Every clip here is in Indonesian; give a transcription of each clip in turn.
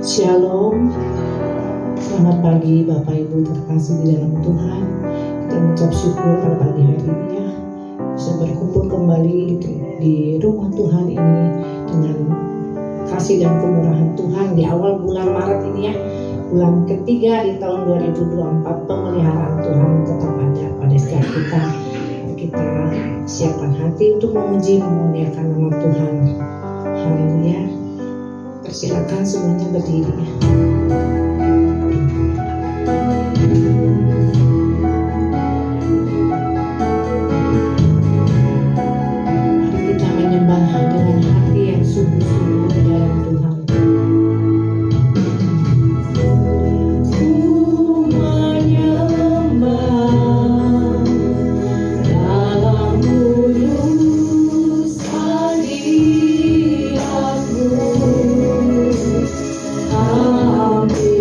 Shalom, selamat pagi Bapak Ibu terkasih di dalam Tuhan. Kita mengucap syukur pada pagi hari ini ya, bisa berkumpul kembali di rumah Tuhan ini dengan kasih dan kemurahan Tuhan di awal bulan Maret ini ya, bulan ketiga di tahun 2024. Pemeliharaan Tuhan tetap ada pada setiap kita. Kita siapkan hati untuk memuji memuliakan nama Tuhan. Haleluya. Persilakan semuanya berdiri. Mari kita menyembah dengan hati yang sungguh-sungguh di dalam Tuhan. Amin.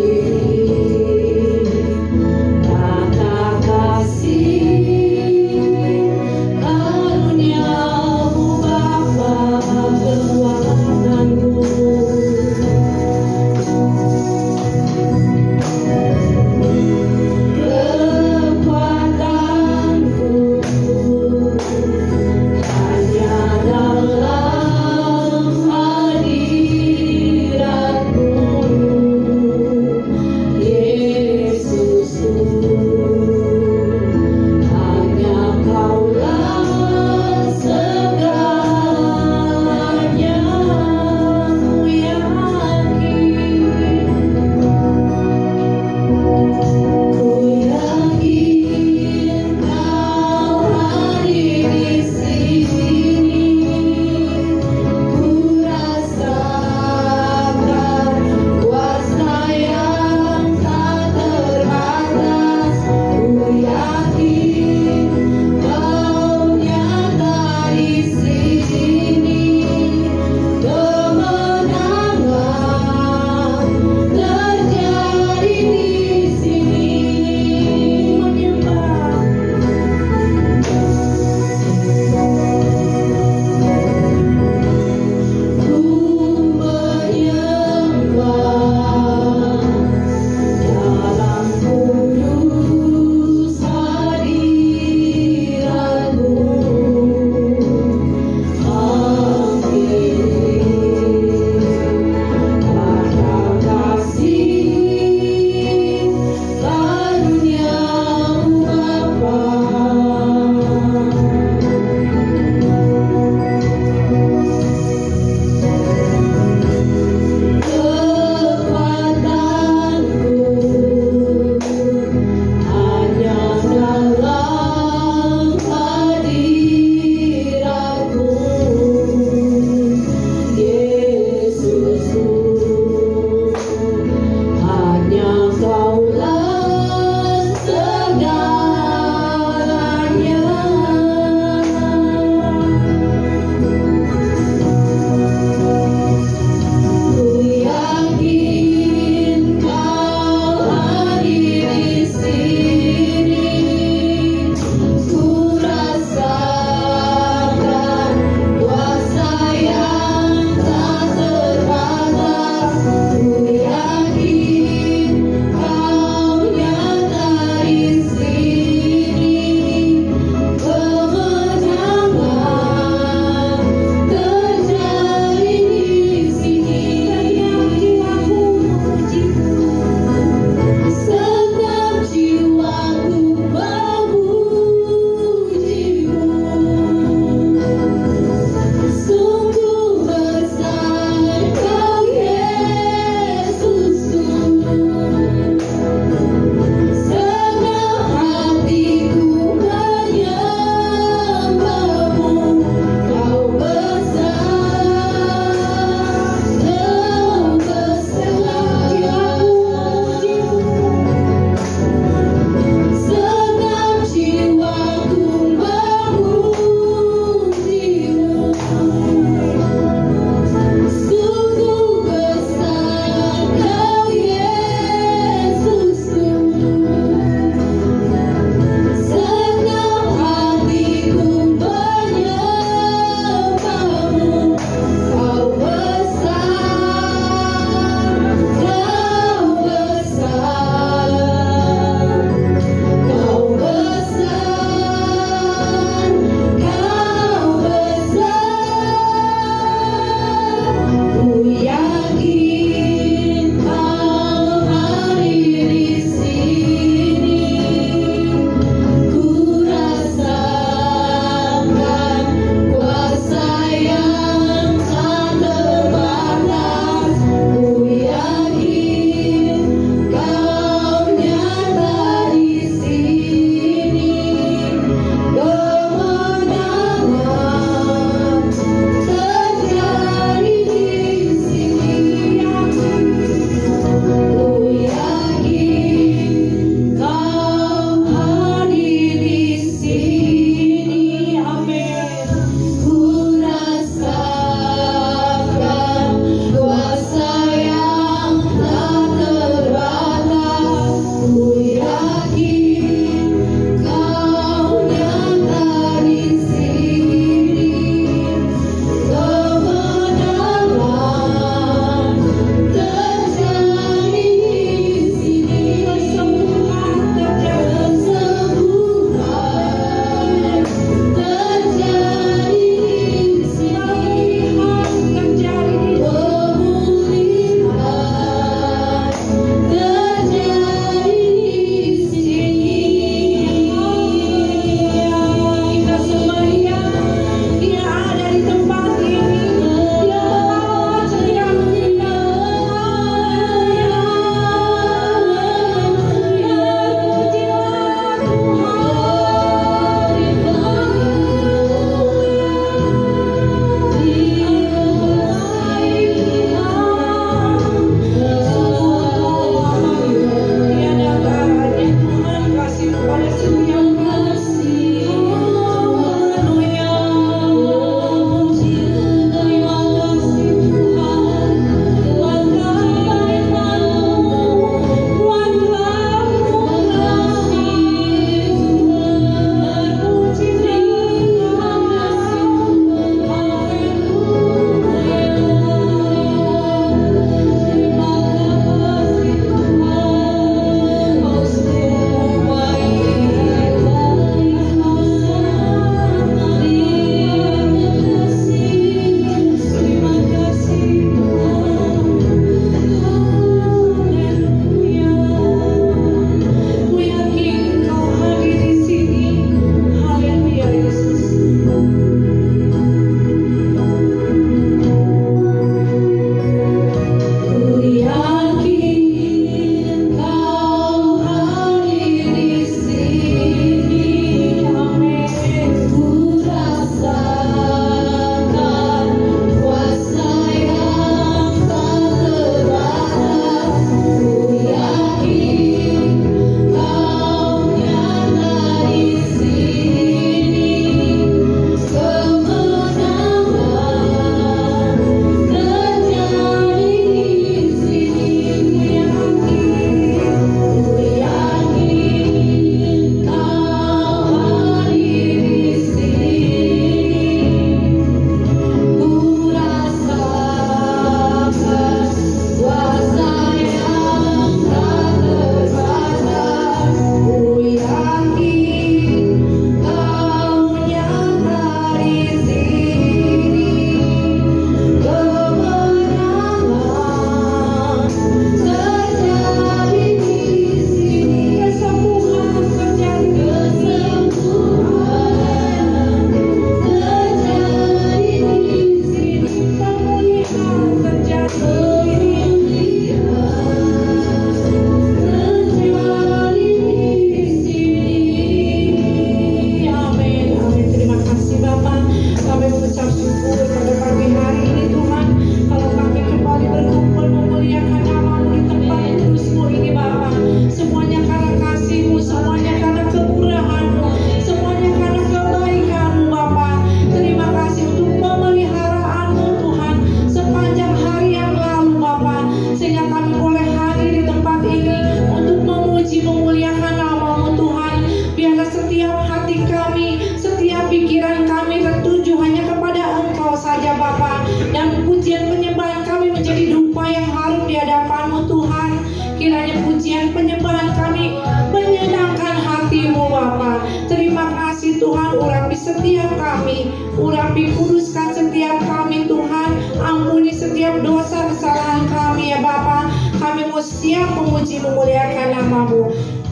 mengucap syukur pada pagi hari ini Tuhan, kalau kami kembali berkumpul memuliakan nama-Mu di tempat kudus-Mu ini Bapa. Semuanya karena kasih-Mu, semuanya karena kemurahan-Mu, semuanya karena kebaikan-Mu Bapa. Terima kasih untuk pemeliharaanmu Tuhan sepanjang hari yang lalu Bapa, sehingga kami boleh hadir di tempat ini untuk memuji memuliakan nama-Mu Tuhan. Biarlah setiap hati kami, setiap pikiran kami tertuju hanya kepada Engkau saja Bapa, dan pujian penyembahan kami menjadi dupa yang harum di hadapan-Mu Tuhan. Kiranya pujian penyembahan kami menyenangkan hati-Mu Bapa. Terima kasih Tuhan, urapi setiap kami, urapi kuduskan setiap kami Tuhan. Ampuni setiap dosa kesalahan kami ya Bapa. Kami mau siap memuji memuliakan nama-Mu.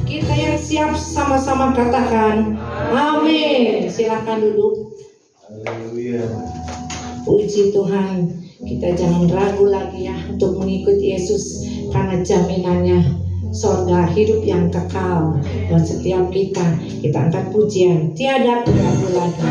Kita yang siap sama-sama katakan amin. Silakan duduk. Haleluya. Puji Tuhan. Kita jangan ragu lagi ya untuk mengikuti Yesus, karena jaminannya sorga hidup yang kekal buat setiap kita. Kita angkat pujian, tiada ragu lagi.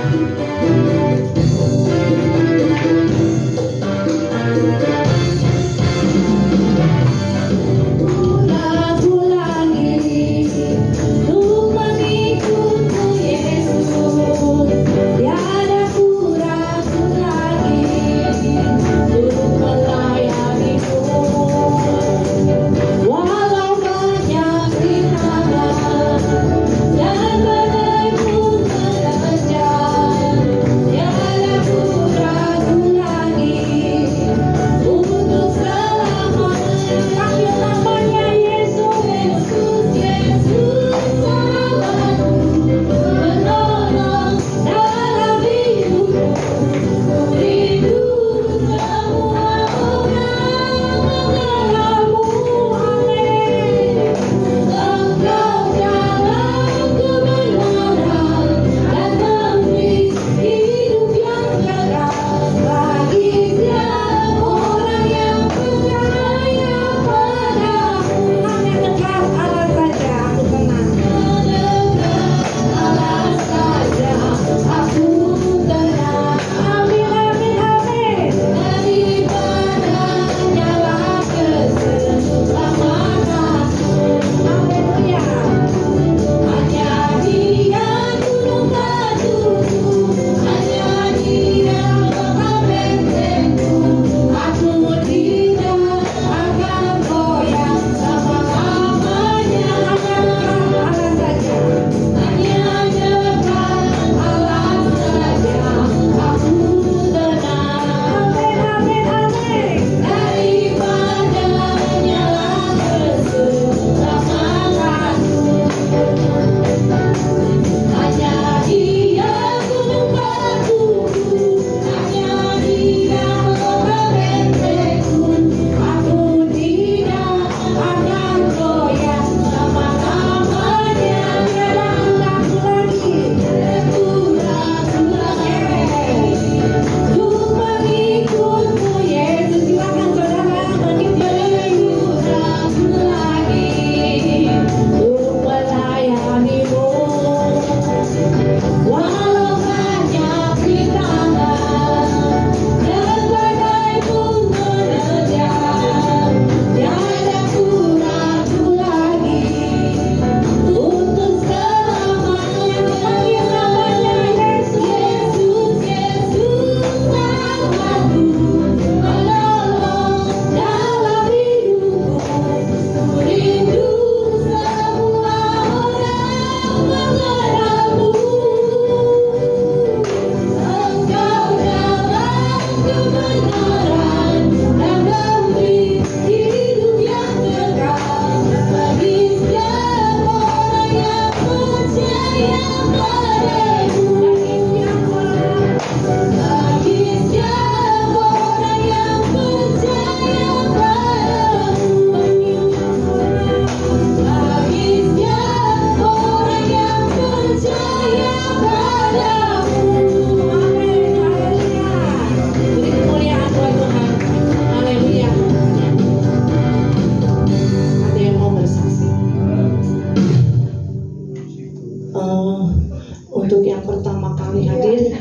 Untuk yang pertama kali hadir,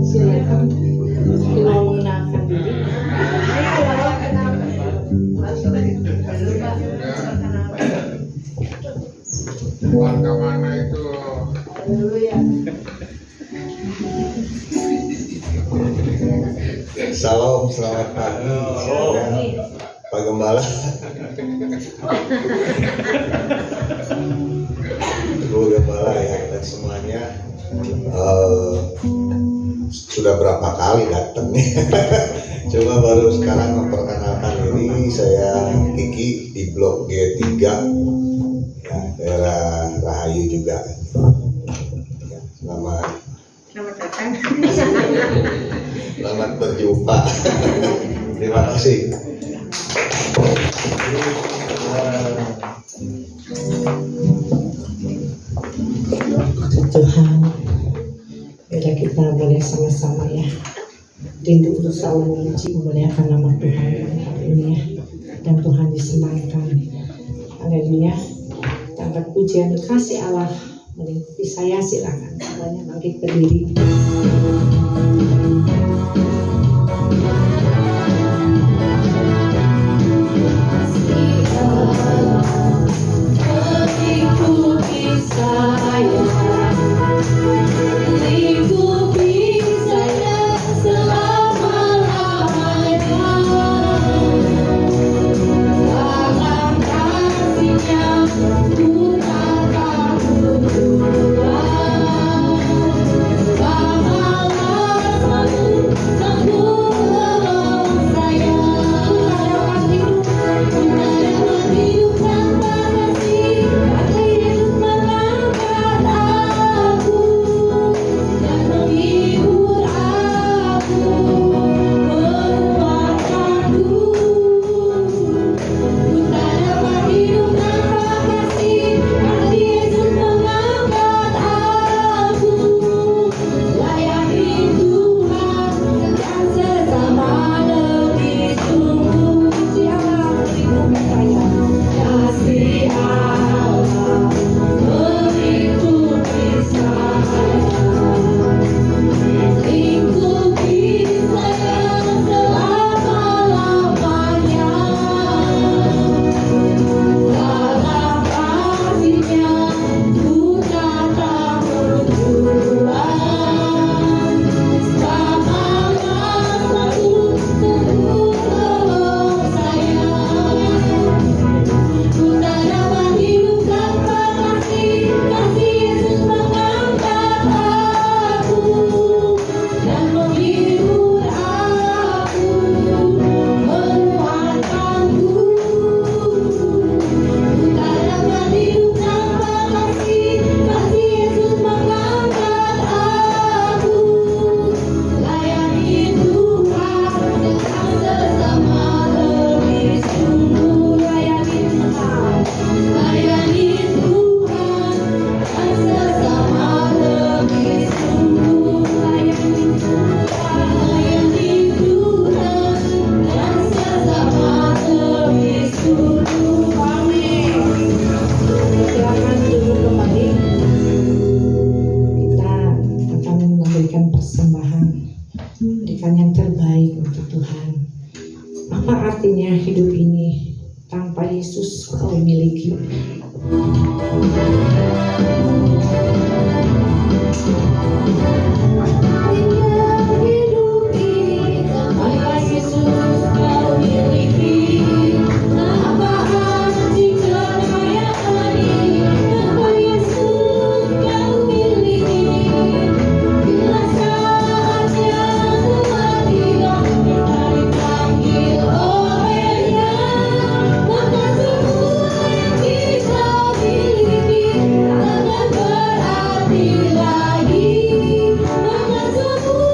silakan. Salam, selamat pagi. Saya Pak Gembala. Bu Gembala ya, dan semuanya sudah berapa kali datang nih. Cuma baru sekarang memperkenalkan diri. Saya Kiki di Blok G3 ya, daerah Rahayu juga ya, selamat datang. selamat berjumpa. Terima kasih. Tuhan, bila kita boleh sama-sama ya rindu untuk selalu memuji memuliakan nama Tuhan hari ini ya, dan Tuhan disenangkan. Haleluya. Tangkat pujian kasih Allah meliputi saya, silakan semuanya bangkit berdiri. Berikan yang terbaik untuk Tuhan. Apa artinya hidup ini tanpa Yesus kau miliki? Lagi, maka semua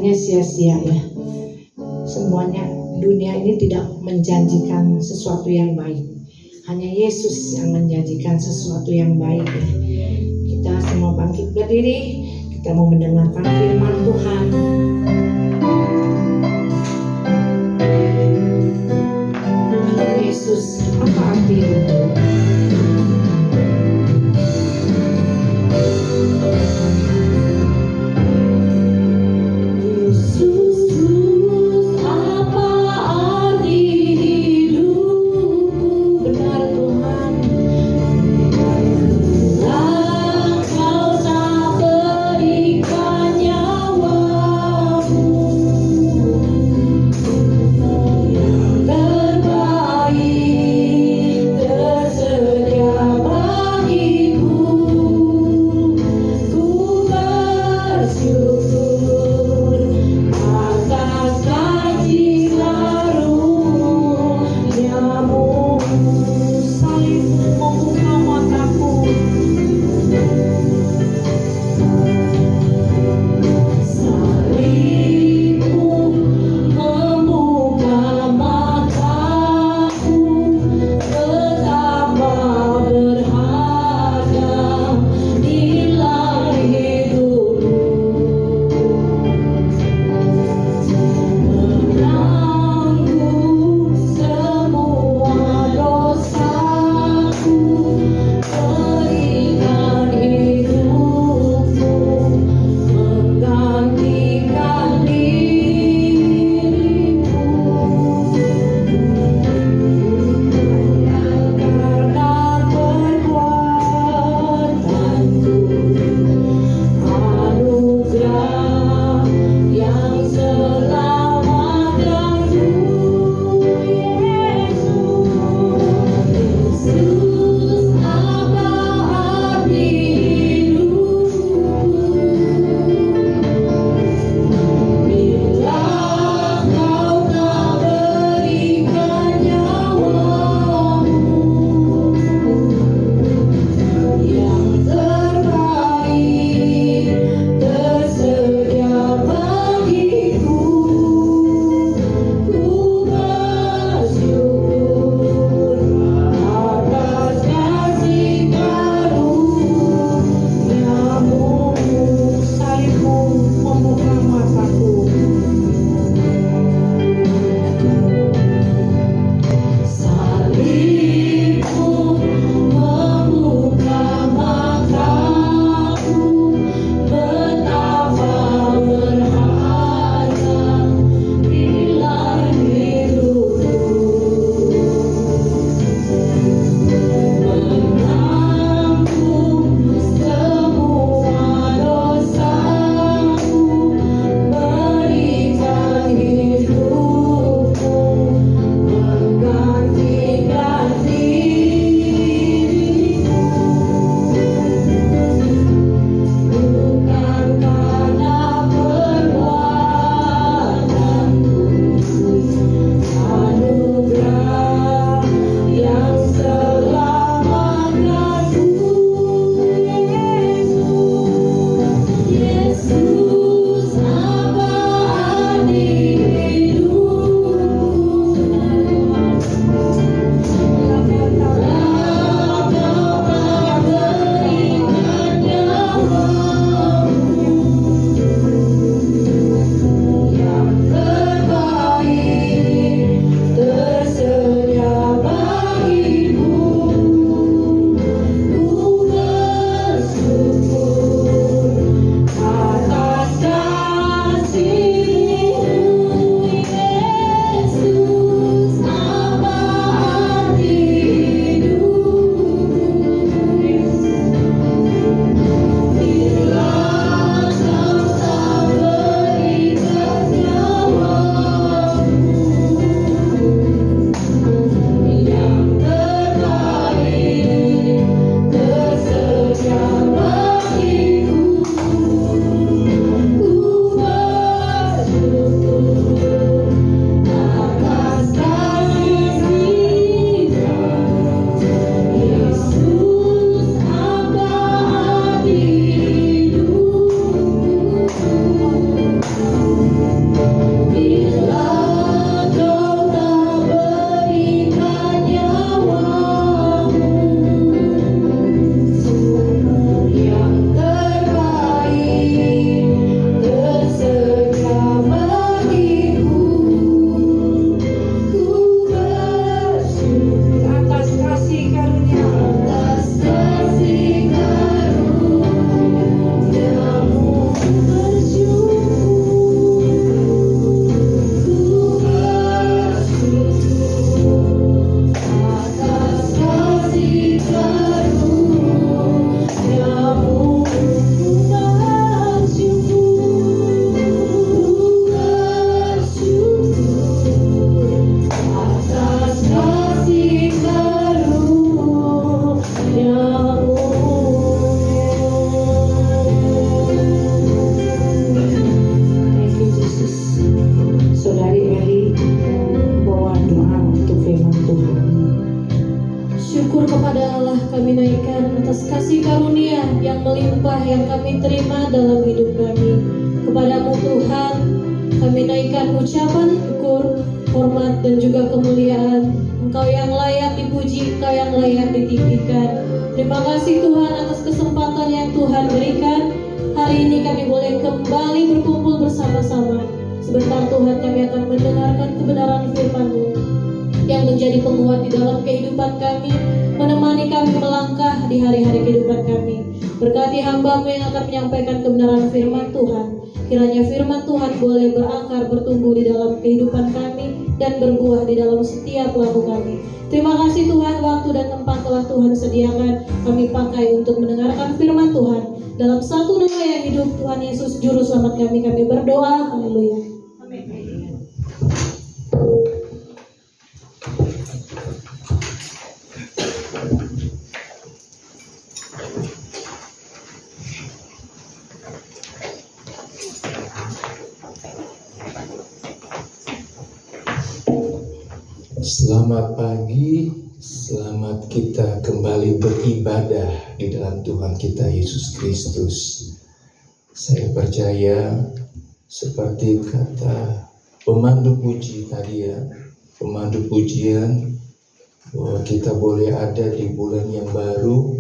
semuanya sia-sia ya. Semuanya dunia ini tidak menjanjikan sesuatu yang baik. Hanya Yesus yang menjanjikan sesuatu yang baik ya. Kita semua bangkit berdiri, kita mau mendengarkan firman Tuhan. Yesus, apa arti itu? Kau tak berikan nyawamu kami terima dalam hidup kami. Kepada-Mu Tuhan, kami naikkan ucapan syukur, hormat dan juga kemuliaan. Engkau yang layak dipuji, Engkau yang layak ditinggikan. Terima kasih Tuhan atas kesempatan yang Tuhan berikan. Hari ini kami boleh kembali berkumpul bersama-sama. Sebentar Tuhan, kami akan mendengarkan kebenaran firman-Mu yang menjadi penguat di dalam kehidupan kami, menemani kami melangkah di hari-hari kehidupan kami. Berkati hamba-Mu yang akan menyampaikan kebenaran firman Tuhan. Kiranya firman Tuhan boleh berakar, bertumbuh di dalam kehidupan kami dan berbuah di dalam setiap laku kami. Terima kasih Tuhan, waktu dan tempat telah Tuhan sediakan. Kami pakai untuk mendengarkan firman Tuhan. Dalam satu nama yang hidup, Tuhan Yesus Juru Selamat kami berdoa. Haleluya. Selamat pagi, selamat kita kembali beribadah di dalam Tuhan kita Yesus Kristus. Saya percaya seperti kata pemandu puji tadi ya, pemandu pujian, bahwa kita boleh ada di bulan yang baru,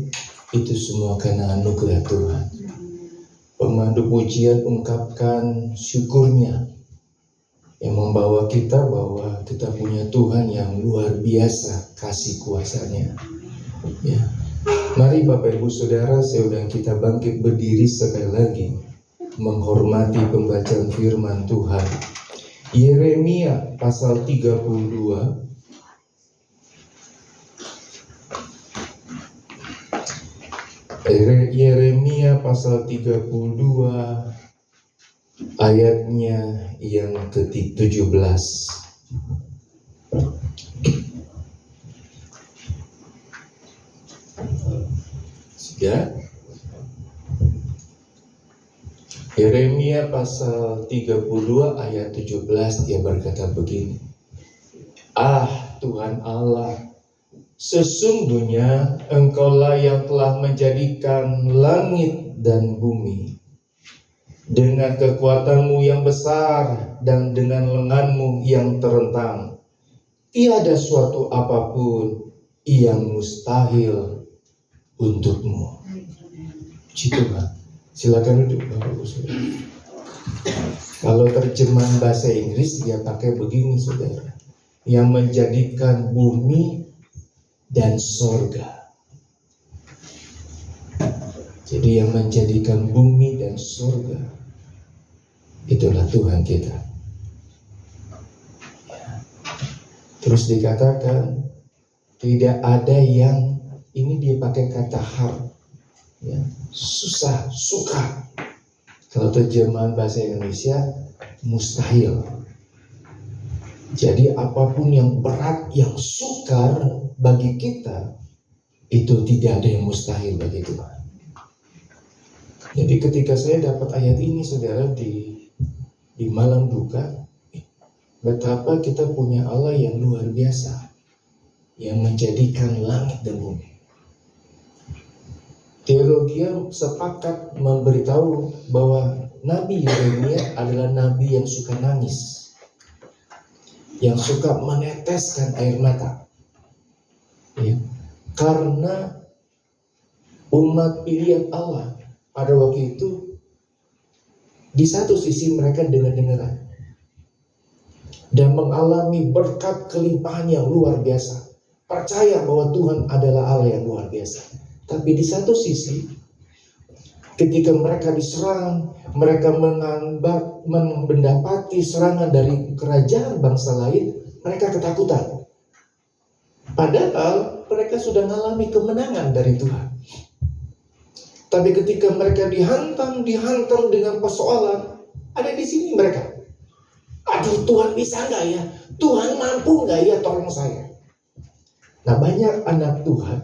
itu semua karena anugerah Tuhan. Pemandu pujian ungkapkan syukurnya, yang membawa kita bahwa kita punya Tuhan yang luar biasa kasih kuasanya. Ya. Mari Bapak Ibu Saudara, saya undang kita bangkit berdiri sekali lagi menghormati pembacaan firman Tuhan. Yeremia pasal 32. Yeremia pasal 32 ayatnya yang ke-17. Sudah? Yeremia pasal 32 ayat 17, dia berkata begini. Ah Tuhan Allah, sesungguhnya Engkaulah yang telah menjadikan langit dan bumi. Dengan kekuatan-Mu yang besar dan dengan lengan-Mu yang terentang, tiada suatu apapun yang mustahil untuk-Mu. Puji Tuhan. Silakan duduk Bapak Ibu Saudara. Kalau terjemahan bahasa Inggris dia pakai begini Saudara, yang menjadikan bumi dan sorga. Jadi yang menjadikan bumi dan sorga, itulah Tuhan kita. Ya. Terus dikatakan tidak ada yang, ini dia pakai kata har, ya, susah, suka. Kalau terjemahan bahasa Indonesia mustahil. Jadi apapun yang berat, yang sukar bagi kita, itu tidak ada yang mustahil bagi Tuhan. Jadi ketika saya dapat ayat ini Saudara di malam duka, betapa kita punya Allah yang luar biasa, yang menjadikan langit dan bumi. Teologi sepakat memberitahu bahwa Nabi Yeremia adalah nabi yang suka nangis, yang suka meneteskan air mata, ya, karena umat pilihan Allah pada waktu itu, di satu sisi mereka dengar-dengaran dan mengalami berkat kelimpahan yang luar biasa, percaya bahwa Tuhan adalah Allah yang luar biasa. Tapi di satu sisi, ketika mereka diserang, mereka mendapati serangan dari kerajaan bangsa lain, mereka ketakutan. Padahal mereka sudah mengalami kemenangan dari Tuhan. Tapi ketika mereka dihantam dengan persoalan, ada di sini mereka. Aduh, Tuhan bisa nggak ya? Tuhan mampu nggak ya? Tolong saya. Nah, banyak anak Tuhan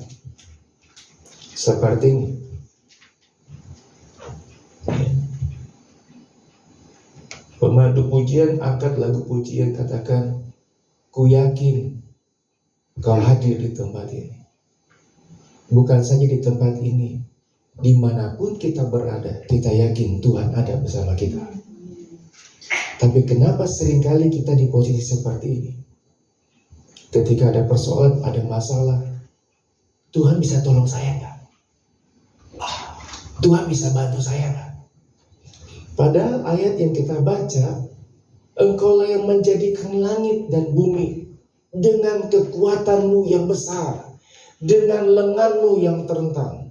seperti ini. Pemandu pujian angkat lagu pujian, katakan, ku yakin kau hadir di tempat ini. Bukan saja di tempat ini, dimanapun kita berada, kita yakin Tuhan ada bersama kita. Tapi kenapa seringkali kita di posisi seperti ini? Ketika ada persoalan, ada masalah, Tuhan bisa tolong saya nggak? Tuhan bisa bantu saya nggak? Padahal ayat yang kita baca, Engkaulah yang menjadikan langit dan bumi dengan kekuatanmu yang besar, dengan lenganmu yang terentang.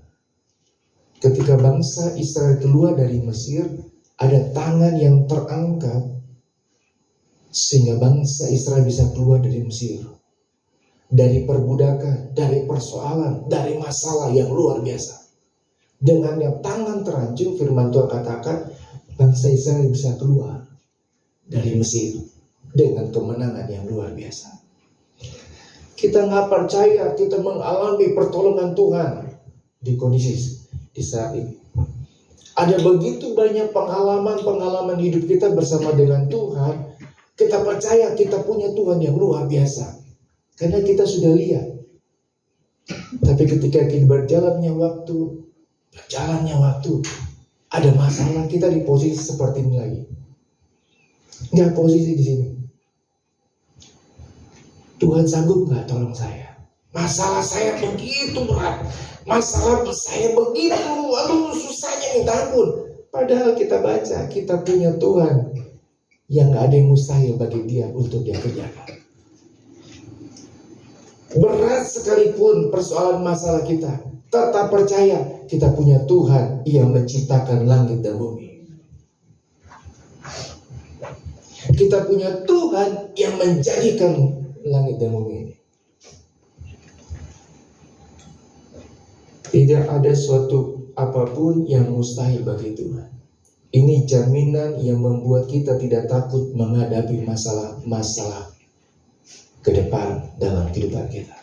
Ketika bangsa Israel keluar dari Mesir, ada tangan yang terangkat sehingga bangsa Israel bisa keluar dari Mesir, dari perbudakan, dari persoalan, dari masalah yang luar biasa. Dengan yang tangan terancung, firman Tuhan katakan bangsa Israel bisa keluar dari Mesir dengan kemenangan yang luar biasa. Kita nggak percaya kita mengalami pertolongan Tuhan di kondisi di saat ini. Ada begitu banyak pengalaman hidup kita bersama dengan Tuhan. Kita percaya kita punya Tuhan yang luar biasa karena kita sudah lihat. Tapi ketika kita berjalannya waktu, ada masalah, kita di posisi seperti ini lagi. Nggak posisi di sini. Tuhan sanggup nggak tolong saya? Masalah saya begitu berat, masalah saya begitu, susahnya minta ampun. Padahal kita baca, kita punya Tuhan yang nggak ada yang mustahil bagi Dia untuk Dia kerjakan. Berat sekalipun persoalan masalah kita, tetap percaya kita punya Tuhan yang menciptakan langit dan bumi. Kita punya Tuhan yang menjadikan langit dan bumi ini. Tidak ada suatu apapun yang mustahil bagi Tuhan. Ini jaminan yang membuat kita tidak takut menghadapi masalah-masalah ke depan dalam kehidupan kita.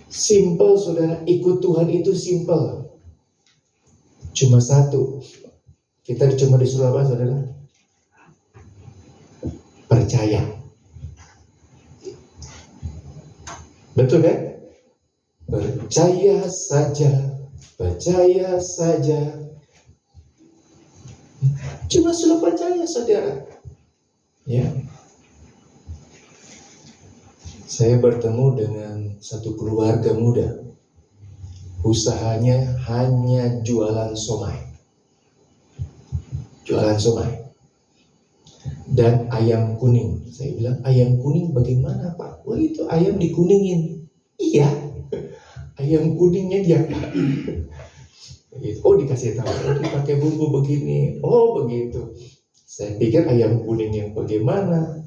Simple, saudara, ikut Tuhan itu simple. Cuma satu, kita cuma disuruh apa, saudara? Percaya. Betul kan? Percaya saja, percaya saja. Cuma suruh percaya, saudara. Ya. Saya bertemu dengan satu keluarga muda. Usahanya hanya jualan somai. Jualan somai. Dan ayam kuning. Saya bilang, ayam kuning bagaimana, Pak? Wah, itu ayam dikuningin. Iya. Ayam kuningnya dia. Oh, dikasih tahu, oh, dipakai bumbu begini. Oh, begitu. Saya pikir ayam kuning yang bagaimana.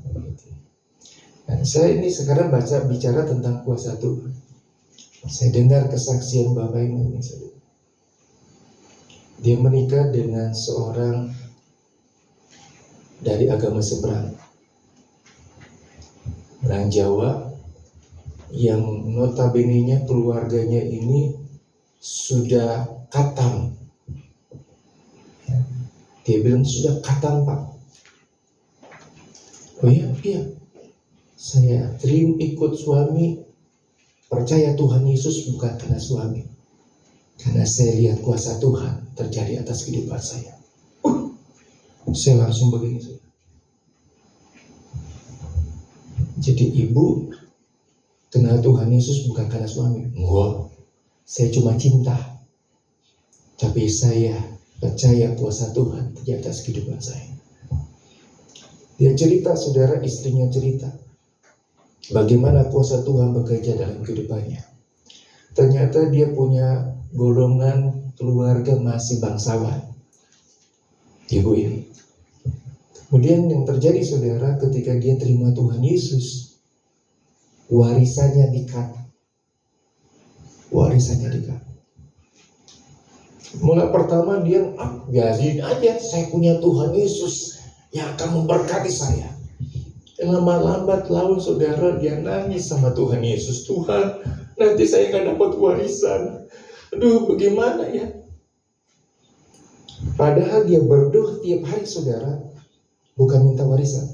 Dan saya ini sekarang bicara tentang kuasa Tuhan. Saya dengar kesaksian Bapak ini. Dia menikah dengan seorang dari agama seberang, orang Jawa, yang notabene-nya keluarganya ini sudah khatam. Dia bilang sudah khatam, Pak. Oh iya. Saya ikut suami, percaya Tuhan Yesus bukan karena suami, karena saya lihat kuasa Tuhan terjadi atas kehidupan saya. Saya langsung begini. Jadi ibu kenal Tuhan Yesus bukan karena suami. Enggak, saya cuma cinta. Tapi saya percaya kuasa Tuhan di atas kehidupan saya. Dia cerita, saudara, istrinya cerita bagaimana kuasa Tuhan bekerja dalam kehidupannya. Ternyata dia punya golongan keluarga masih bangsawan, ibu ini. Kemudian yang terjadi, saudara, ketika dia terima Tuhan Yesus, warisannya dikat. Mulai pertama dia biarin aja, saya punya Tuhan Yesus yang akan memberkati saya. Lama-lambat laun, saudara, dia nangis sama Tuhan Yesus. Tuhan, nanti saya nggak dapat warisan. Aduh, bagaimana ya? Padahal dia berdoa tiap hari, saudara, bukan minta warisan.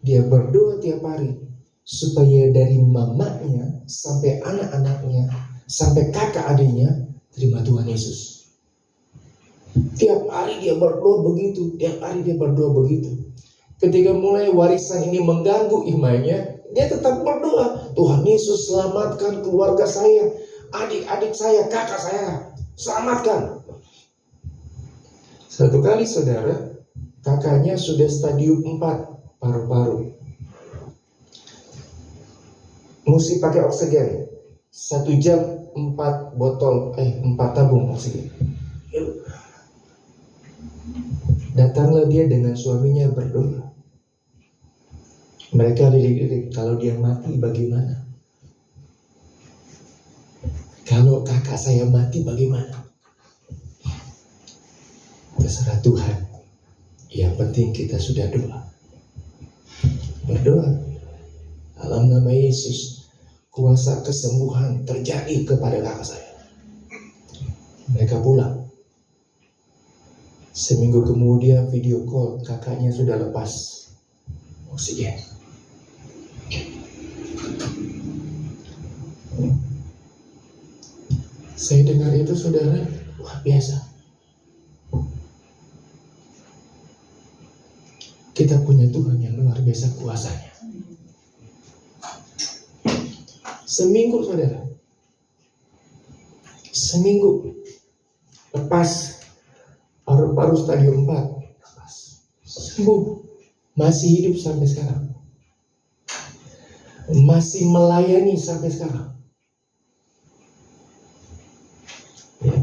Dia berdoa tiap hari supaya dari mamanya sampai anak-anaknya sampai kakak adiknya Terima Tuhan Yesus. Tiap hari dia berdoa begitu, Ketika mulai warisan ini mengganggu imannya, dia tetap berdoa, Tuhan Yesus selamatkan keluarga saya, adik-adik saya, kakak saya, selamatkan. Satu kali saudara, kakaknya sudah stadium 4 paru-paru. Mesti pakai oksigen. 1 jam 4 tabung oksigen. Datanglah dia dengan suaminya berdoa. Mereka lirik-lirik, kalau dia mati bagaimana? Kalau kakak saya mati bagaimana? Terserah Tuhan. Yang penting kita sudah doa. Berdoa dalam nama Yesus, kuasa kesembuhan terjadi kepada kakak saya. Mereka pulang. Seminggu kemudian video call, kakaknya sudah lepas oksigen. Saya dengar itu saudara, luar biasa. Kita punya Tuhan yang luar biasa kuasanya. Seminggu saudara, lepas paru-paru stadium 4, sembuh, masih hidup sampai sekarang, masih melayani sampai sekarang. Ya,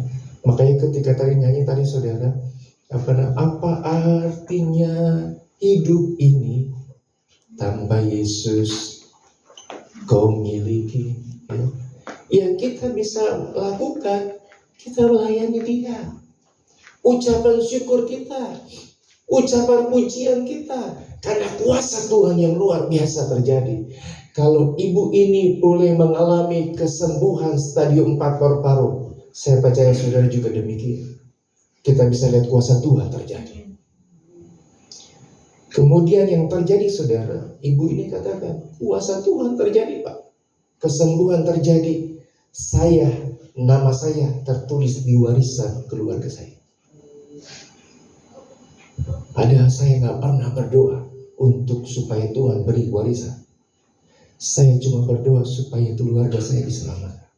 makanya ketika tadi nyanyi tadi saudara, apa artinya hidup ini tanpa Yesus kau miliki? Yang kita bisa lakukan, kita melayani Dia. Ucapan syukur kita, ucapan pujian kita, karena kuasa Tuhan yang luar biasa terjadi. Kalau ibu ini boleh mengalami kesembuhan stadium 4 paru-paru, saya percaya saudara juga demikian. Kita bisa lihat kuasa Tuhan terjadi. Kemudian yang terjadi saudara, ibu ini katakan, kuasa Tuhan terjadi Pak. Kesembuhan terjadi. Nama saya tertulis di warisan keluarga saya. Padahal saya gak pernah berdoa untuk supaya Tuhan beri warisan. Saya cuma berdoa supaya keluarga saya diselamatkan.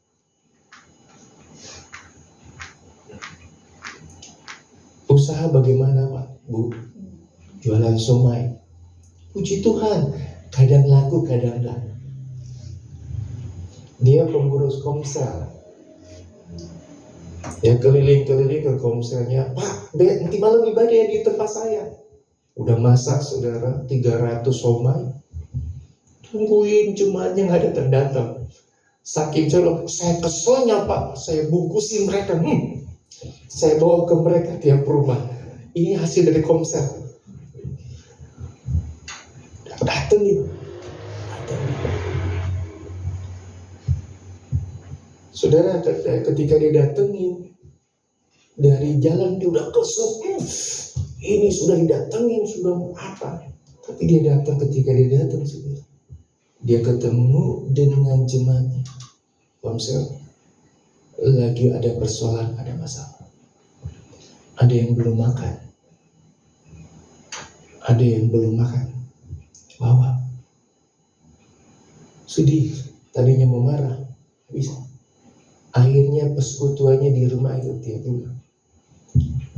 Usaha bagaimana Pak, Bu? Jualan somai. Puji Tuhan, kadang laku, kadang enggak. Dia pengurus komsel. Ya keliling-keliling ke komselnya, Pak, nanti malam ibadah ya di tempat saya. Udah masak saudara, 300 somai. Tungguin jemaatnya gak datang-datang. Saking colok, saya keselnya Pak, saya bungkusin mereka. Saya bawa ke mereka tiap rumah. Ini hasil dari komsel. Datengin. Saudara, ketika dia datengin dari jalan, dia udah kesel. Ini sudah didatengin, sudah apa? Tapi dia datang, ketika dia datang, saudara, dia ketemu dengan jemaatnya. Komsel lagi ada persoalan, ada masalah. Ada yang belum makan. Ada yang belum makan. Bawa. Sedih. Tadinya mau marah. Bisa. Akhirnya persekutuannya di rumah itu tiap bulan.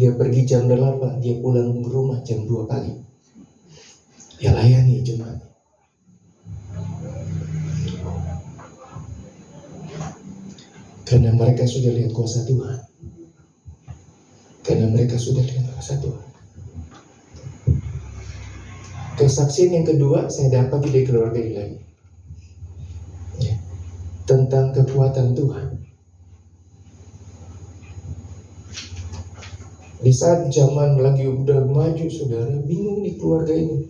Dia pergi jam 8, dia pulang ke rumah jam 2 pagi. Dia layani jemaat. Karena mereka sudah lihat kuasa Tuhan. Kesaksian yang kedua saya dapat dari keluarga ini lagi. Ya. Tentang kekuatan Tuhan. Di saat zaman lagi udah maju saudara, bingung nih keluarga ini.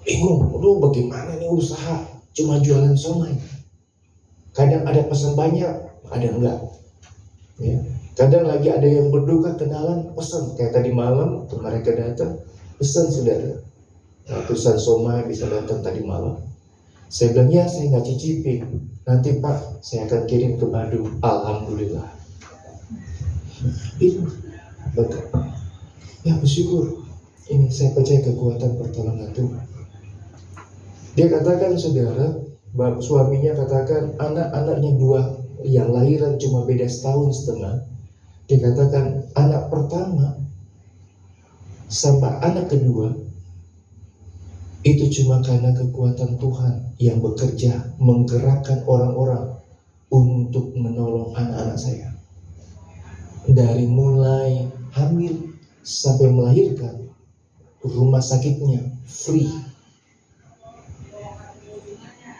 Bingung, bagaimana nih usaha cuma jualan somai. Kadang ada pesan banyak, ada enggak. Ya. Kadang lagi ada yang berduka kenalan pesan. Kayak tadi malam tuh mereka datang pesan saudara. Ratusan somai bisa datang tadi malam. Saya bilang, ya saya nggak cicipin. Nanti Pak, saya akan kirim ke Bandung. Alhamdulillah. Itu betul. Ya bersyukur. Ini saya percaya kekuatan pertolongan Tuhan. Dia katakan, saudara, suaminya katakan anak-anaknya 2 yang lahiran cuma beda 1,5 tahun. Dia katakan anak pertama sampai anak kedua itu cuma karena kekuatan Tuhan yang bekerja menggerakkan orang-orang untuk menolong anak-anak saya. Dari mulai hamil sampai melahirkan, rumah sakitnya free,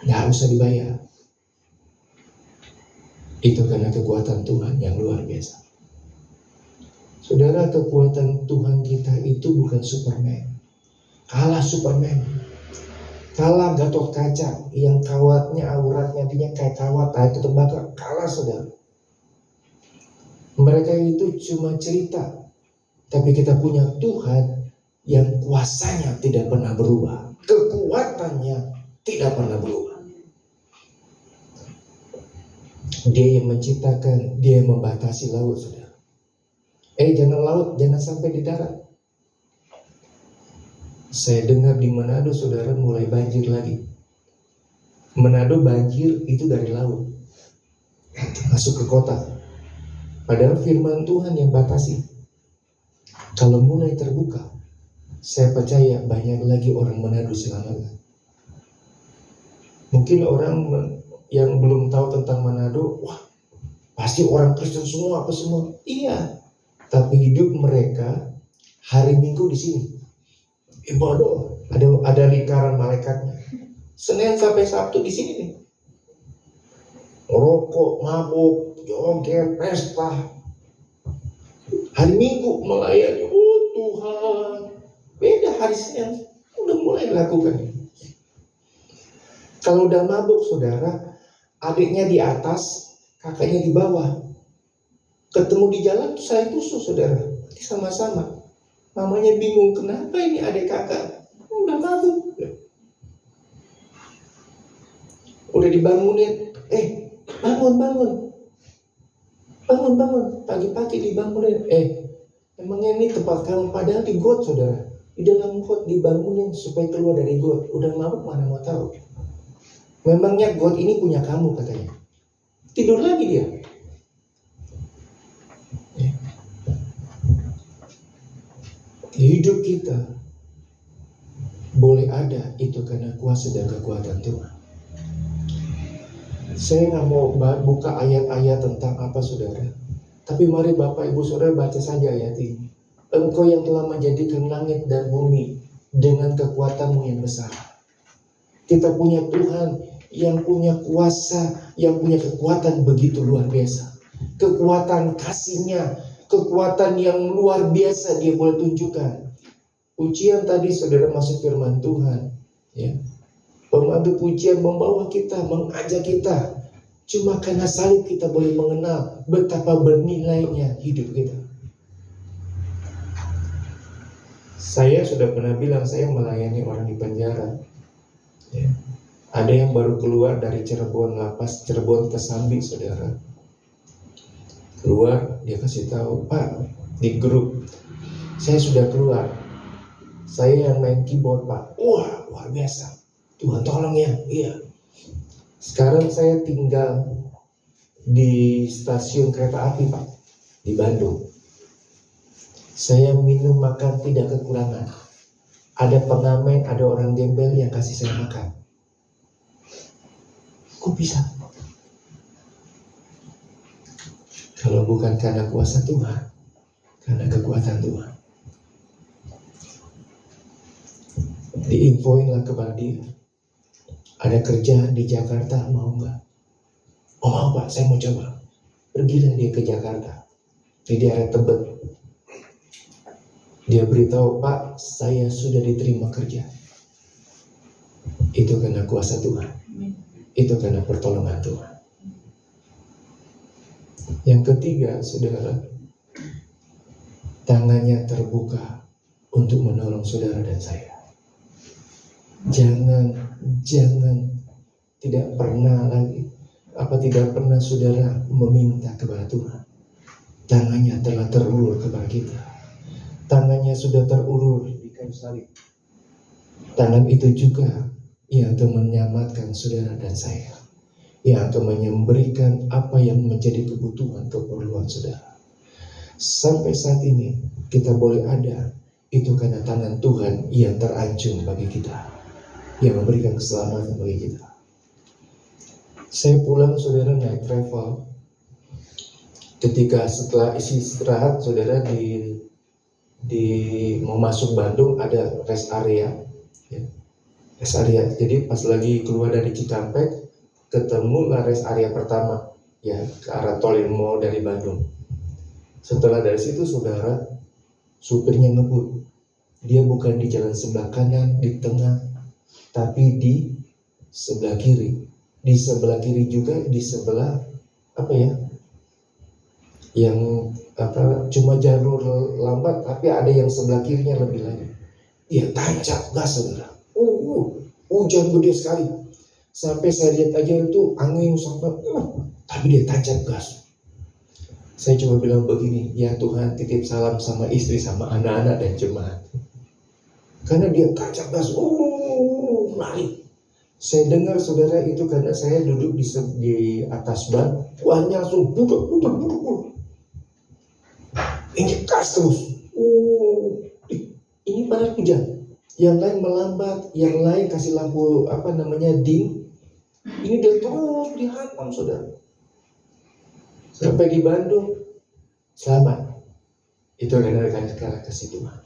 nggak usah dibayar. Itu karena kekuatan Tuhan yang luar biasa. Saudara, kekuatan Tuhan kita itu bukan Superman. Kalah Superman, kalah Gatot Kaca yang kawatnya auratnya dia kayak kawat itu terbakar. Kalah saudara. Mereka itu cuma cerita, tapi kita punya Tuhan yang kuasanya tidak pernah berubah, kekuatannya tidak pernah berubah. Dia yang menciptakan, dia yang membatasi laut, saudara. Jangan laut, jangan sampai di darat. Saya dengar di Manado, saudara, mulai banjir lagi. Manado banjir itu dari laut masuk ke kota. Padahal firman Tuhan yang batasi. Kalau mulai terbuka, saya percaya banyak lagi orang Manado selamat. Mungkin orang yang belum tahu tentang Manado, wah pasti orang Kristen semua apa semua. Iya, tapi hidup mereka hari Minggu di sini ibadah, ada lingkaran malaikatnya. Senin sampai Sabtu di sini nih, rokok, mabuk, joget, pesta. Hari Minggu melayani, oh Tuhan. Beda hari Senin, udah mulai lakukan. Kalau udah mabuk, saudara, adiknya di atas, kakaknya di bawah. Ketemu di jalan tuh saya tusuk, saudara, sama-sama. Mamanya bingung, kenapa ini adik kakak udah mabuk. Udah dibangunin, bangun, pagi-pagi dibangunin. Emangnya ini tempat kamu, padahal di got, saudara. Di dalam got dibangunin supaya keluar dari got. Udah mabuk mana mau tahu. Memangnya got ini punya kamu, katanya. Tidur lagi dia. Hidup kita boleh ada itu karena kuasa dan kekuatan Tuhan. Saya nggak mau buka ayat-ayat tentang apa, saudara. Tapi mari Bapak Ibu Saudara baca saja ayat ini. Engkau yang telah menjadikan langit dan bumi dengan kekuatanmu yang besar. Kita punya Tuhan yang punya kuasa, yang punya kekuatan begitu luar biasa. Kekuatan kasih-Nya, kekuatan yang luar biasa dia boleh tunjukkan. Pujian tadi saudara masuk firman Tuhan, ya. Pemandu pujian membawa kita, mengajak kita. Cuma karena salib kita boleh mengenal betapa bernilainya hidup kita. Saya sudah pernah bilang saya melayani orang di penjara, ya. Ada yang baru keluar dari Cirebon, lapas Cirebon ke Sambi, saudara. Keluar, dia kasih tahu, Pak, di grup, saya sudah keluar. Saya yang main keyboard, Pak. Wah, luar biasa. Tuhan tolong ya. Iya. Sekarang saya tinggal di stasiun kereta api, Pak, di Bandung. Saya minum makan tidak kekurangan. Ada pengamen, ada orang gembel yang kasih saya makan. Kok bisa? Kalau bukan karena kuasa Tuhan, karena kekuatan Tuhan. Diinfoinlah kepada dia. Ada kerjaan di Jakarta, mau nggak? Oh mau Pak, saya mau coba. Pergilah dia ke Jakarta, di daerah Tebet. Dia beritahu, Pak, saya sudah diterima kerja. Itu karena kuasa Tuhan. Itu karena pertolongan Tuhan. Yang ketiga, saudara, tangannya terbuka untuk menolong saudara dan saya. Jangan tidak pernah saudara meminta kepada Tuhan. Tangannya telah terulur kepada kita. Tangannya sudah terulur di kayu salib. Tangan itu juga yang akan menyelamatkan saudara dan saya, yang akan memberikan apa yang menjadi kebutuhan keperluan saudara. Sampai saat ini kita boleh ada, itu karena tangan Tuhan yang terancung bagi kita, yang memberikan keselamatan bagi kita. Saya pulang saudara naik travel. Ketika setelah isi istirahat saudara di mau masuk Bandung ada rest area, ya. Rest area. Jadi pas lagi keluar dari Cikampek ketemu rest area pertama, ya, ke arah tol yang mau dari Bandung. Setelah dari situ saudara, supirnya ngebut. Dia bukan di jalan sebelah kanan, di tengah, tapi di sebelah kiri. Di sebelah kiri juga, di sebelah yang cuma jalur lambat, tapi ada yang sebelah kirinya lebih lagi. Dia tancap gas saudara. Hujan gede sekali. Sampai saya lihat aja itu angin sampai, tapi dia tancap gas. Saya cuma bilang begini, ya Tuhan titip salam sama istri, sama anak-anak dan jemaat. Karena dia tancap gas, lari. Saya dengar saudara itu karena saya duduk di atas ban, buahnya langsung buduk. Injek gas terus. Ini padahal hujan. Yang lain melambat, yang lain kasih lampu dim. Ini dia terus dihantam saudara. Sampai di Bandung, selamat. Itu karena kasih Tuhan.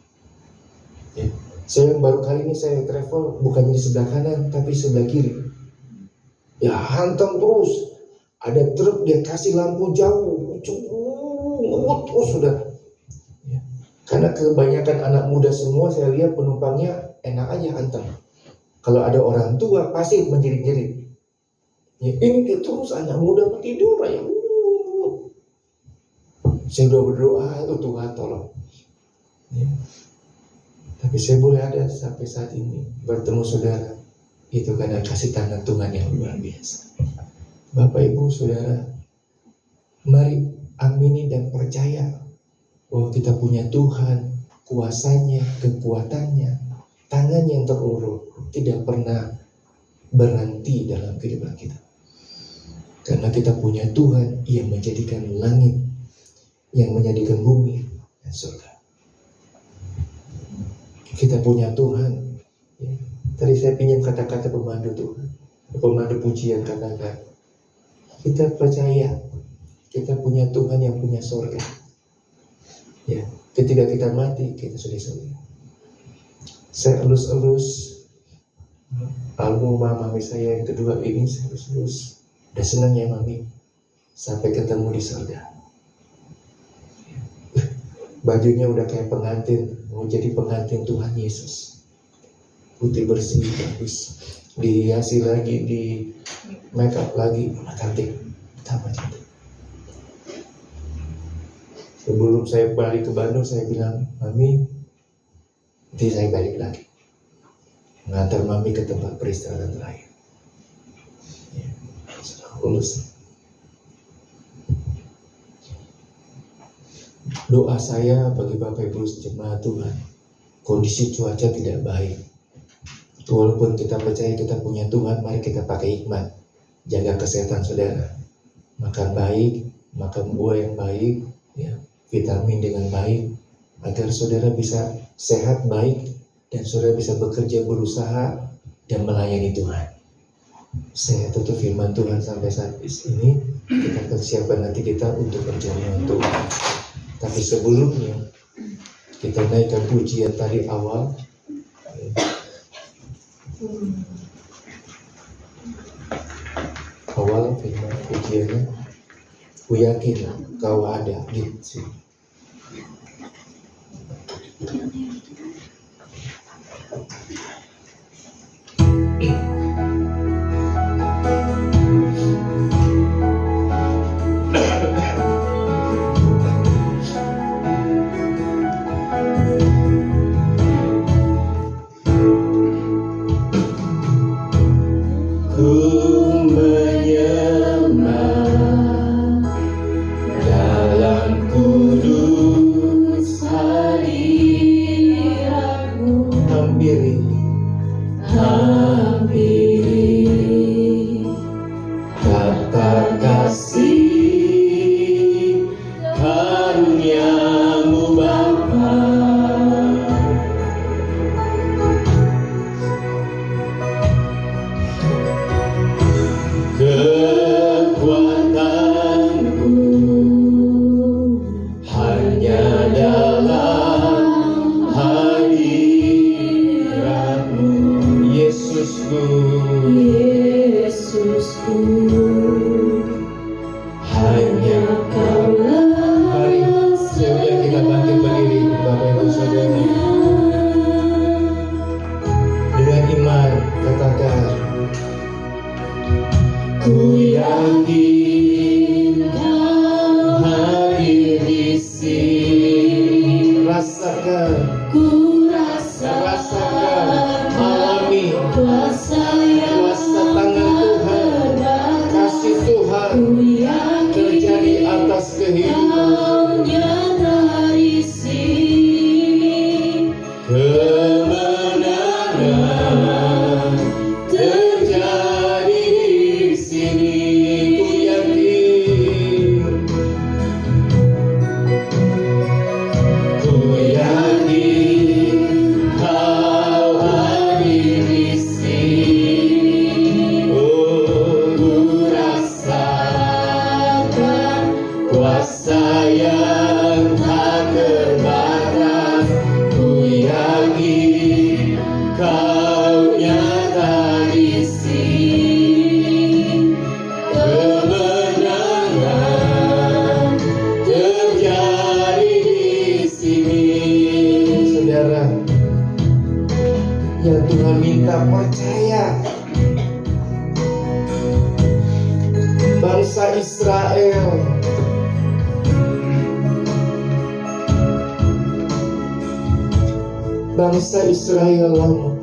Ya. Saya baru kali ini saya travel bukannya di sebelah kanan tapi sebelah kiri. Ya hantam terus. Ada truk dia kasih lampu jauh, terus sudah. Ya. Karena kebanyakan anak muda semua saya lihat penumpangnya enak aja hantam. Kalau ada orang tua pasti menjerit-jerit. Ya, ini dia terus anak muda tidur aja. Saya udah berdoa, Tuhan tolong. Ya. Tapi saya boleh ada sampai saat ini bertemu saudara. Itu karena kasih tangan Tuhan yang luar biasa. Bapak Ibu Saudara, mari amini dan percaya bahwa kita punya Tuhan, kuasanya, kekuatannya, tangan yang terulur tidak pernah berhenti dalam kehidupan kita. Karena kita punya Tuhan yang menjadikan langit, yang menjadikan bumi dan surga. Kita punya Tuhan. Ya. Tadi saya pinjam kata-kata pemandu Tuhan, pemandu pujian katakan, kita percaya kita punya Tuhan yang punya surga. Ya, ketika kita mati kita sudah surga. Saya elus-elus album mami saya yang kedua ini, saya elus-elus. Udah senang ya mami, sampai ketemu di surga. Bajunya udah kayak pengantin, mau jadi pengantin Tuhan Yesus. Putih bersih, bagus. Dihiasi lagi, di make up lagi, cantik. Tambah cantik. Sebelum saya balik ke Bandung, saya bilang, Mami, nanti saya balik lagi. Ngantar Mami ke tempat peristirahatan terakhir. Ya, sudah lulus. Doa saya bagi Bapak Ibu jemaat Tuhan, kondisi cuaca tidak baik. Walaupun kita percaya kita punya Tuhan, mari kita pakai hikmat. Jaga kesehatan saudara. Makan baik, makan buah yang baik, ya, vitamin dengan baik, agar saudara bisa sehat baik dan saudara bisa bekerja, berusaha dan melayani Tuhan. Saya tutup firman Tuhan sampai saat ini. Kita akan siapkan nanti kita untuk perjalanan Tuhan. Tapi sebelumnya kita naikkan pujian tadi awal. Awal firman pujiannya, ku yakin kau ada gitu. Ku hampiri. Kata kasih karunia-Mu Bapa, kekuatanku hanya dalam hadirat-Mu, Yesusku. Yesusku, Hanya Kaulah Mari sebentar kita bangkit berdiri, Bapak Ibu Saudara. Dengan iman katakan, ku yakin Kau hadir di sini. Rasakan, ku rasakan, alami kuasa tangan Tuhan, kasih Tuhan ku yakin terjadi atas kehidupan. Kau nyata di sini. Kemenangan terjadi di sini. Ku yakin Kau hadir di sini. Oh, ku rasakan kuasa yang tak terbatas. Ku yakin Kau nyata di sini. Kemenangan terjadi di sini. Saudara, yang Tuhan minta percaya. Bangsa Israel lama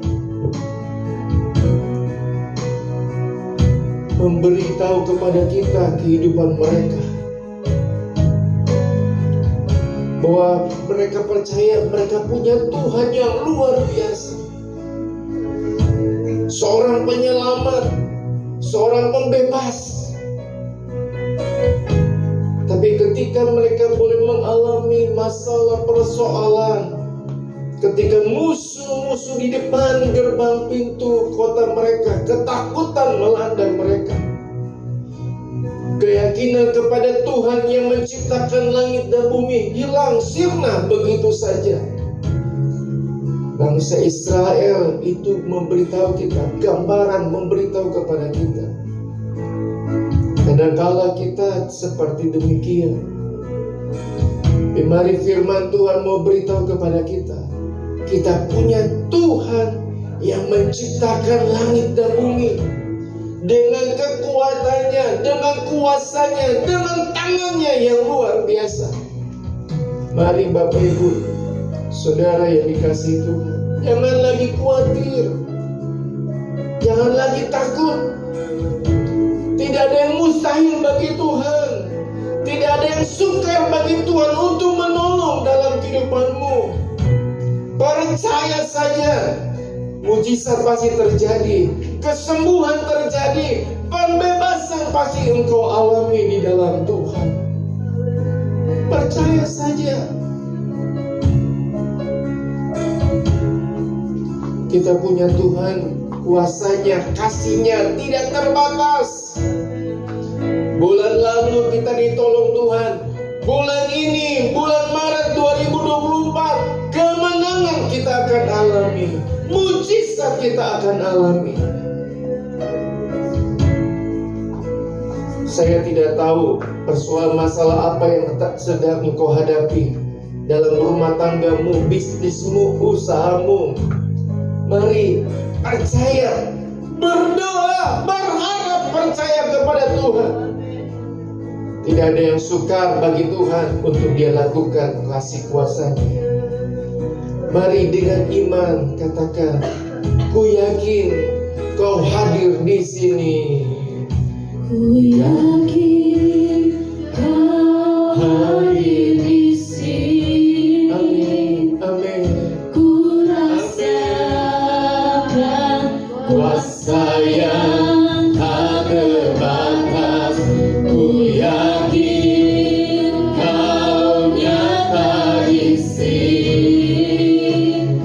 memberitahu kepada kita kehidupan mereka, bahwa mereka percaya mereka punya Tuhan yang luar biasa, seorang penyelamat, seorang pembebas. Tapi ketika mereka boleh mengalami masalah persoalan, ketika musuh-musuh di depan gerbang pintu kota mereka, ketakutan melanda mereka. Keyakinan kepada Tuhan yang menciptakan langit dan bumi hilang sirna begitu saja. Bangsa Israel itu memberitahu kita, gambaran memberitahu kepada kita. Kadangkala kita seperti demikian. Mari firman Tuhan mau beritahu kepada kita, kita punya Tuhan yang menciptakan langit dan bumi dengan kekuatannya, dengan kuasanya, dengan tangannya yang luar biasa. Mari Bapak Ibu Saudara yang dikasihi Tuhan, jangan lagi khawatir, jangan lagi takut. Tidak ada yang mustahil bagi Tuhan. Tidak ada yang sukar bagi Tuhan untuk menolong dalam kehidupanmu. Percaya saja, mujizat pasti terjadi, kesembuhan terjadi, pembebasan pasti engkau alami di dalam Tuhan. Percaya saja. Kita punya Tuhan, kuasanya, kasihnya tidak terbatas. Bulan lalu kita ditolong Tuhan. Bulan ini, bulan Maret 2024, kemenangan kita akan alami, mujizat kita akan alami. Saya tidak tahu persoalan masalah apa yang sedang engkau hadapi dalam rumah tanggamu, bisnismu, usahamu. Mari percaya, berdoa, berharap, percaya kepada Tuhan. Tidak ada yang sukar bagi Tuhan untuk Dia lakukan kasih kuasa-Nya. Mari dengan iman katakan, ku yakin Kau hadir di sini. Ku yakin Kau hadir di sini. Amin, amin. Ku rasakan kuasa yang tak terbatas. Ku yakin Kau nyata di sini.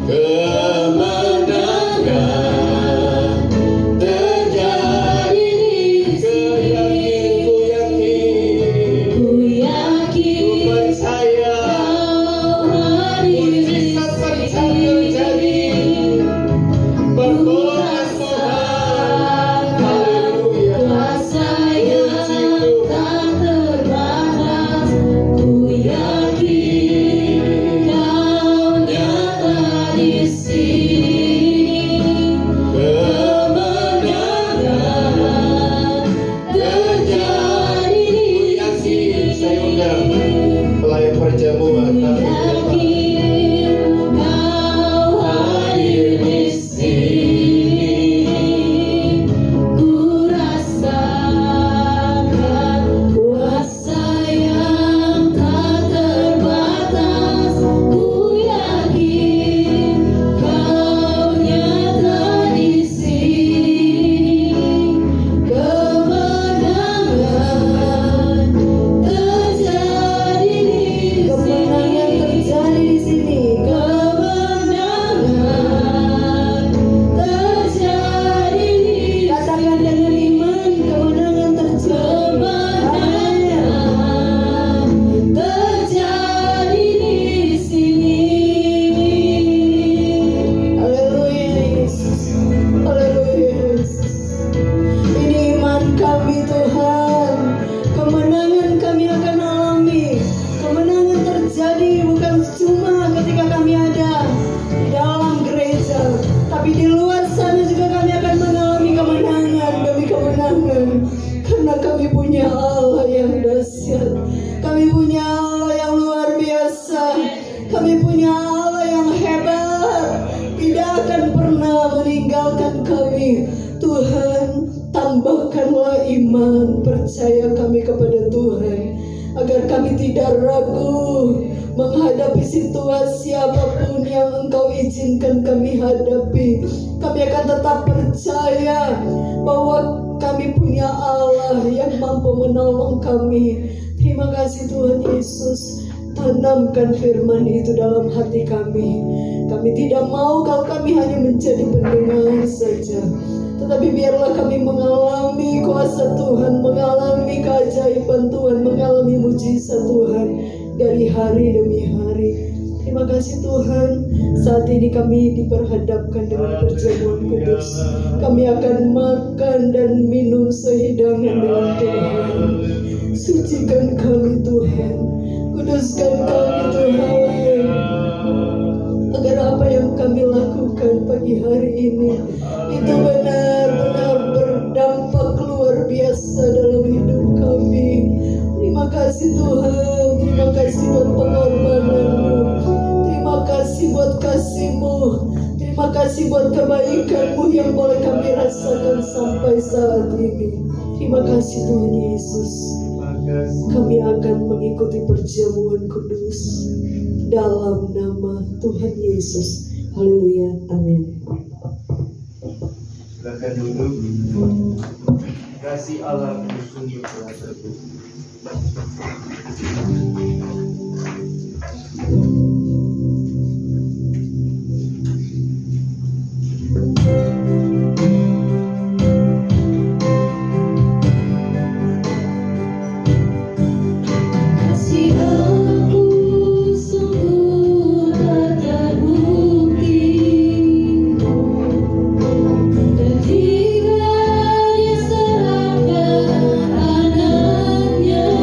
Kemenangan terjadi di sini. Ku yakin, ku percaya mujizat serta terjadi. Berkuasa Tuhan, haleluya. Kuasa yang tak terbatas. Ku yakin Kau nyata di sini. Kemenangan terjadi di Yakin, saya undang pelayan perjamuan. yakin Kau hadir di sini. Ku rasakan kuasa yang tak terbatas. Ku yakin Kau nyata di sini. Kemenangan terjadi di sini. Kemenangan terjadi di sini. Katakan dengan iman, kemenangan terjadi. Kemenangan terjadi di sini. Haleluya Yesus. Haleluya Yesus. Ini iman kami Tuhan. Kemenangan kami akan alami. Kemenangan terjadi bukan cuma ketika kami ada di dalam gereja, tapi di luar sana juga kami akan mengalami kemenangan demi kemenangan. Karena kami punya Allah yang dahsyat. Kami punya Allah yang luar biasa. Kami punya Allah yang hebat. Tidak akan pernah meninggalkan kami. Tuhan, tambahkanlah iman percaya kami kepada Tuhan, agar kami tidak ragu menghadapi situasi apapun yang Engkau izinkan kami hadapi. Kami akan tetap percaya bahwa kami punya Allah yang mampu menolong kami. Terima kasih Tuhan Yesus. Tanamkan firman itu dalam hati kami. Kami tidak mau kalau kami hanya menjadi pendengar saja, tetapi biarlah kami mengalami kuasa Tuhan, mengalami keajaiban Tuhan, mengalami mujizat Tuhan dari hari demi hari. Terima kasih Tuhan. Saat ini kami diperhadapkan dengan perjamuan kudus. Kami akan makan dan minum sehidangan dengan Tuhan. Sucikan kami Tuhan, kuduskan kami Tuhan, agar apa yang kami lakukan pagi hari ini itu benar-benar berdampak luar biasa dalam hidup kami. Terima kasih Tuhan. Terima kasih buat pengorbanan-Mu. Terima kasih buat kasih-Mu. Terima kasih buat kebaikan-Mu yang boleh kami rasakan sampai saat ini. Terima kasih Tuhan Yesus. Kami akan mengikuti perjamuan kudus dalam nama Tuhan Yesus. Haleluya. Amin. Silakan duduk. Kasih Allah sungguh telah terbukti. Kasih aku sungguh tak terbukti, ketika Dia serahkan anaknya.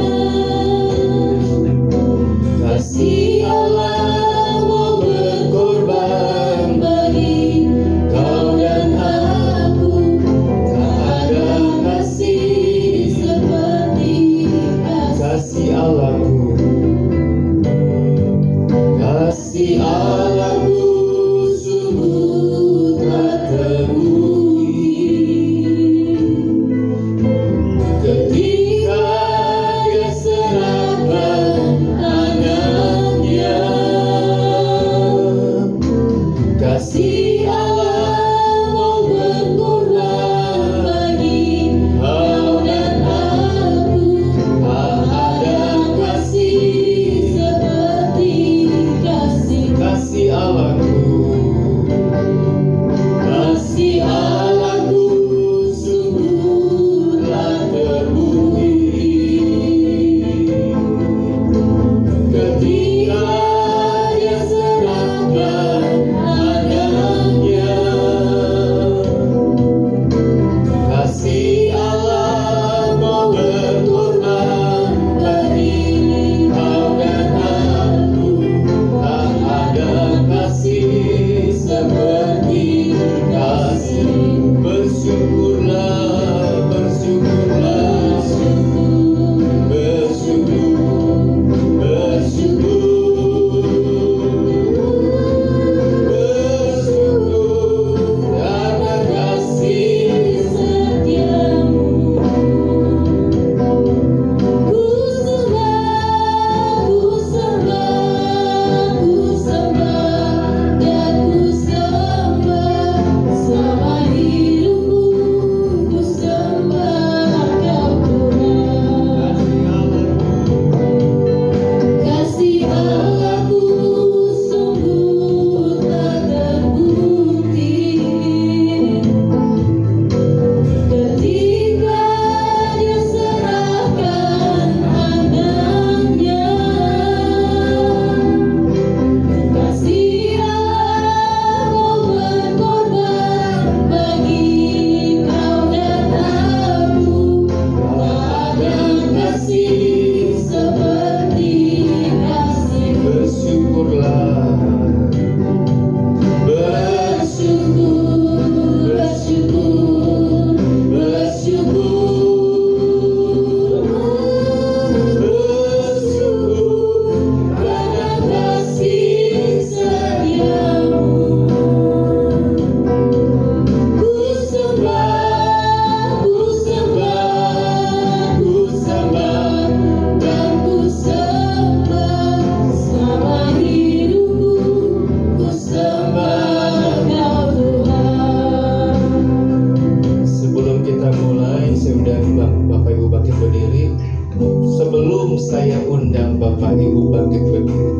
Bapak Ibu bangkit berdiri.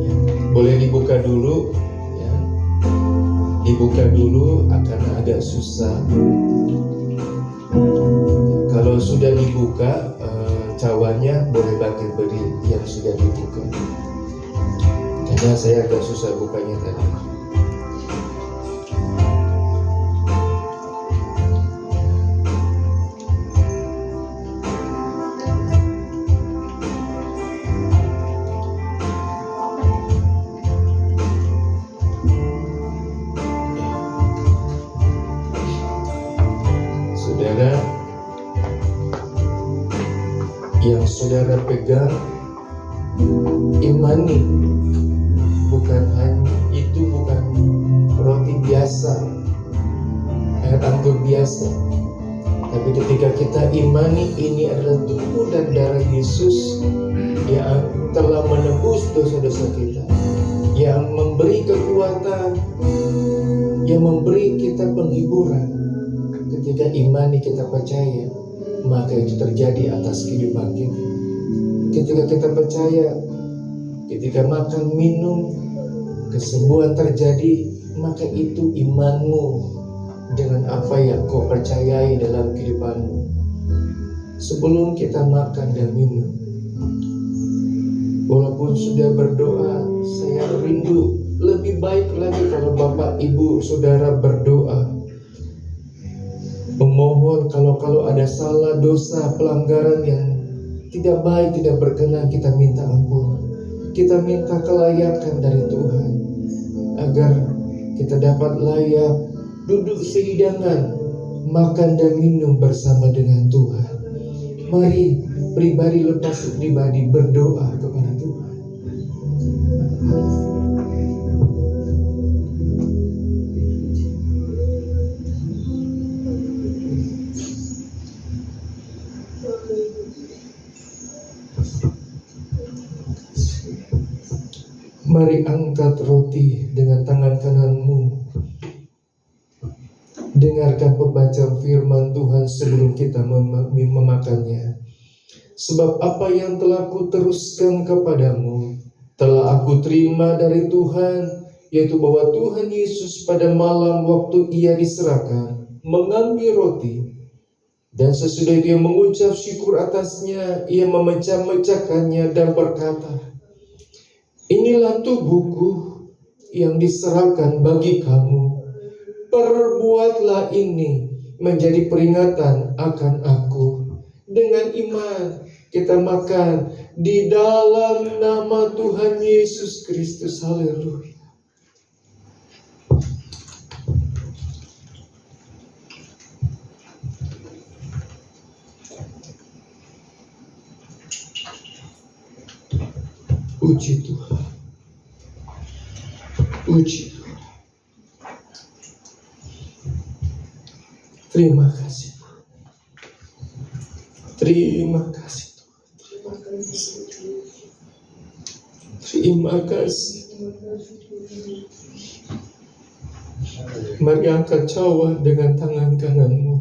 Ya, boleh dibuka dulu, ya. Dibuka dulu, akan agak susah. Kalau sudah dibuka, cawannya boleh bangkit berdiri yang sudah dibuka. Karena saya agak susah bukanya tadi. Saudara, yang saudara pegang, imani, bukan roti biasa, air anggur biasa, tapi ketika kita imani ini adalah tubuh dan darah Yesus yang telah menebus dosa-dosa kita, yang memberi kekuatan, yang memberi kita penghiburan. Ketika imani kita percaya, maka itu terjadi atas kehidupan kita. Ketika kita percaya, ketika makan minum, kesembuhan terjadi, maka itu imanmu dengan apa yang kau percayai dalam kehidupanmu. Sebelum kita makan dan minum, walaupun sudah berdoa, saya rindu lebih baik lagi kalau Bapak Ibu Saudara berdoa, memohon kalau ada salah, dosa, pelanggaran yang tidak baik, tidak berkenan, kita minta ampun. Kita minta kelayakan dari Tuhan agar kita dapat layak duduk sehidangan, makan dan minum bersama dengan Tuhan. Mari pribadi lepas pribadi berdoa kepada Tuhan. Mari angkat roti dengan tangan kananmu. Dengarkan pembacaan firman Tuhan sebelum kita memakannya. Sebab apa yang telah kuteruskan kepadamu telah aku terima dari Tuhan, yaitu bahwa Tuhan Yesus pada malam waktu ia diserahkan mengambil roti, dan sesudah dia mengucap syukur atasnya, ia memecah-mecahkannya dan berkata, "Inilah tubuhku yang diserahkan bagi kamu. Perbuatlah ini menjadi peringatan akan aku." Dengan iman kita makan di dalam nama Tuhan Yesus Kristus. Haleluya. Puji Tuhan. Puji Tuhan. Terima kasih. Terima kasih Tuhan. Terima kasih. Mari angkat cawan dengan tangan kananmu.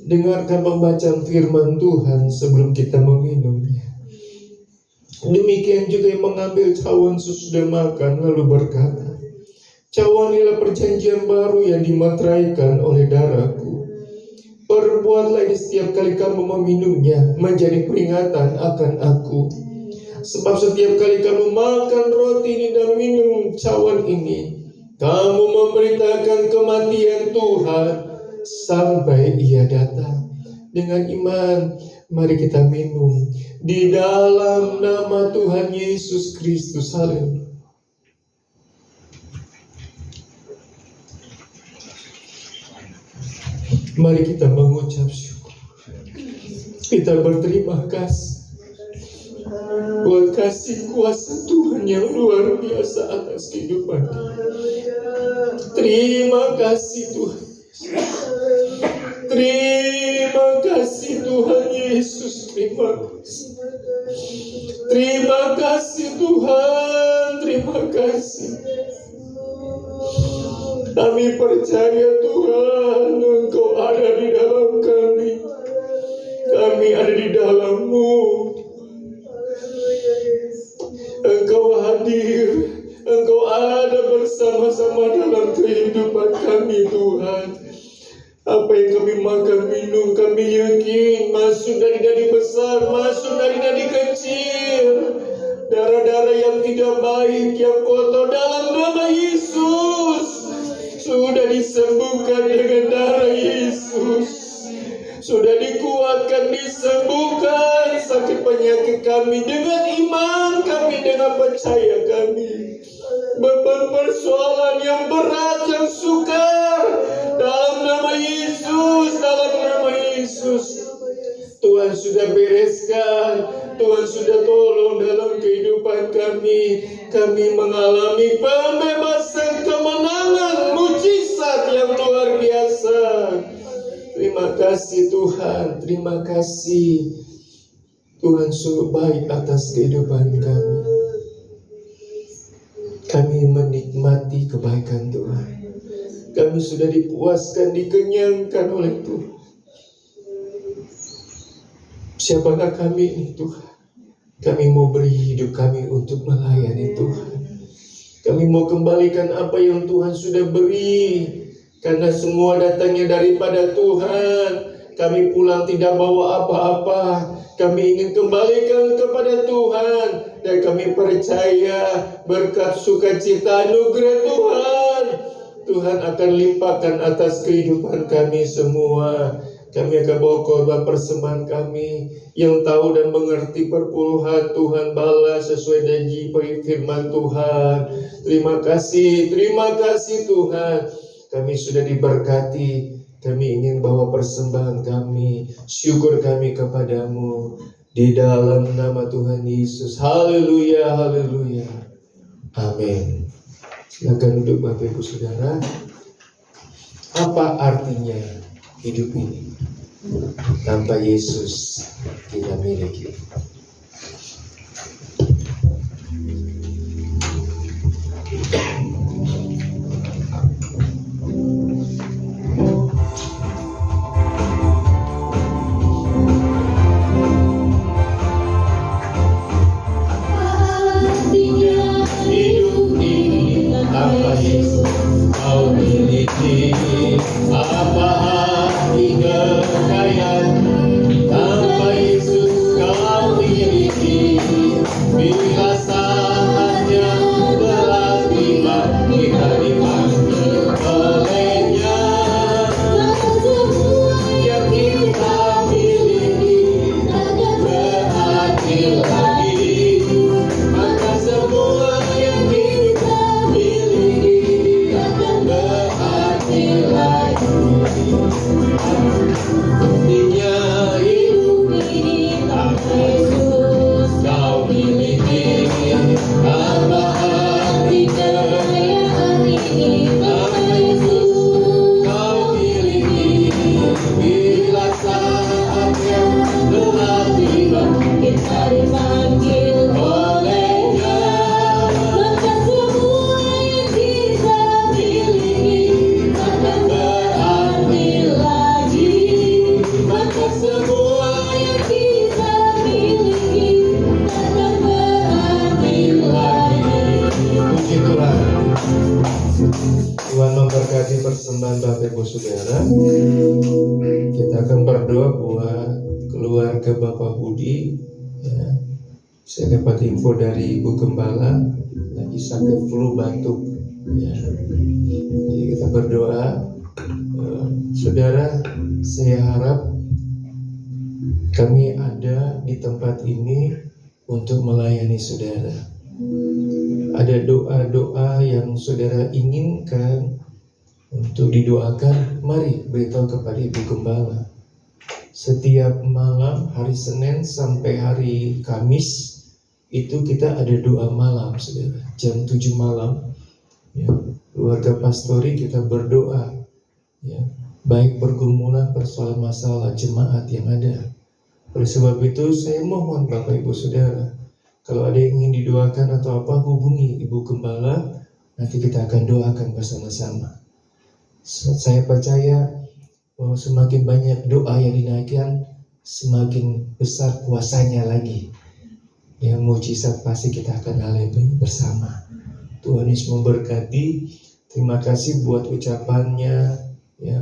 Dengarkan pembacaan firman Tuhan sebelum kita meminumnya. Demikian juga yang mengambil cawan sesudah makan lalu berkata, "Cawan inilah perjanjian baru yang dimateraikan oleh darahku. Perbuatlah ini setiap kali kamu meminumnya menjadi peringatan akan aku. Sebab setiap kali kamu makan roti ini dan minum cawan ini, kamu memberitakan kematian Tuhan sampai ia datang." Dengan iman, mari kita minum di dalam nama Tuhan Yesus Kristus. Haleluya. Mari kita mengucap syukur. Kita berterima kasih buat kasih kuasa Tuhan yang luar biasa atas kehidupan kita. Terima kasih Tuhan. Terima kasih Tuhan Yesus. Terima kasih. Terima kasih Tuhan. Terima kasih. Kami percaya Tuhan, Engkau ada di dalam kami. Kami ada di dalam-Mu. hadir, Engkau ada bersama-sama dalam kehidupan kami Tuhan. Apa yang kami makan minum, kami yakin masuk dari nadi besar, masuk dari nadi kecil. Darah-darah yang tidak baik, yang kotor, dalam nama Yesus sudah disembuhkan dengan darah Yesus. Sudah dikuatkan, disembuhkan sakit penyakit kami dengan iman kami, dengan percaya kami. Beban persoalan yang berat, yang sukar, dalam nama Yesus, dalam nama Yesus, Tuhan sudah bereskan, Tuhan sudah tolong dalam kehidupan kami. Kami mengalami pembebasan, kemenangan, mujizat yang luar biasa. Terima kasih Tuhan, terima kasih Tuhan, sungguh baik atas kehidupan kami. Kami menikmati kebaikan Tuhan. Kami sudah dipuaskan, dikenyangkan oleh Tuhan. Siapakah kami ini Tuhan? Kami mau beri hidup kami untuk melayani Tuhan. Kami mau kembalikan apa yang Tuhan sudah beri. Karena semua datangnya daripada Tuhan. Kami pulang tidak bawa apa-apa. Kami ingin kembalikan kepada Tuhan. Dan kami percaya berkat sukacita anugerah Tuhan, Tuhan akan limpahkan atas kehidupan kami semua. Kami akan bawa korban persembahan kami. Yang tahu dan mengerti perpuluhan, Tuhan balas sesuai janji firman Tuhan. Terima kasih Tuhan. Kami sudah diberkati. Kami ingin bawa persembahan kami, syukur kami kepadamu di dalam nama Tuhan Yesus. Haleluya, haleluya. Amin. Silakan duduk Bapak Ibu Saudara. Apa artinya hidup ini tanpa Yesus tidak miliki? Apa arti kekayaan tanpa Yesus kau miliki? Bila saatnya telah tiba, kita dipanggil olehnya. Semua yang kita miliki akan berarti lagi. Maka semua yang kita miliki akan berarti lagi. Artinya hidup ini tanpa Yesus kau miliki. Apa arti kekayaan ini tanpa Yesus kau miliki? Bila saatnya telah tiba, kita dipanggil olehnya. Maka semua yang kita miliki akan berarti lagi. Maka semua yang kita miliki akan berarti lagi. Puji Tuhan. Tuhan memberkati persembahan Bapak Ibu Saudara. Kita akan berdoa buat keluarga Bapak Budi. Ya. Saya dapat info dari Ibu Gembala lagi sakit flu batuk. Ya. Jadi kita berdoa. Saudara, saya harap kami ada di tempat ini untuk melayani saudara. Ada doa-doa yang saudara inginkan untuk didoakan, mari beritahu kepada Ibu Gembala. Setiap malam hari Senin sampai hari Kamis itu kita ada doa malam saudara, jam 7 malam ya, keluarga pastori kita berdoa ya, baik pergumulan, persoalan, masalah jemaat yang ada. Oleh sebab itu saya mohon Bapak Ibu Saudara, kalau ada yang ingin didoakan atau apa, hubungi Ibu Gembala, nanti kita akan doakan bersama-sama. Saya percaya bahwa semakin banyak doa yang dinaikkan, semakin besar kuasanya lagi. Ya, mujizat pasti kita akan alami bersama. Tuhan Yesus memberkati. Terima kasih buat ucapannya, ya,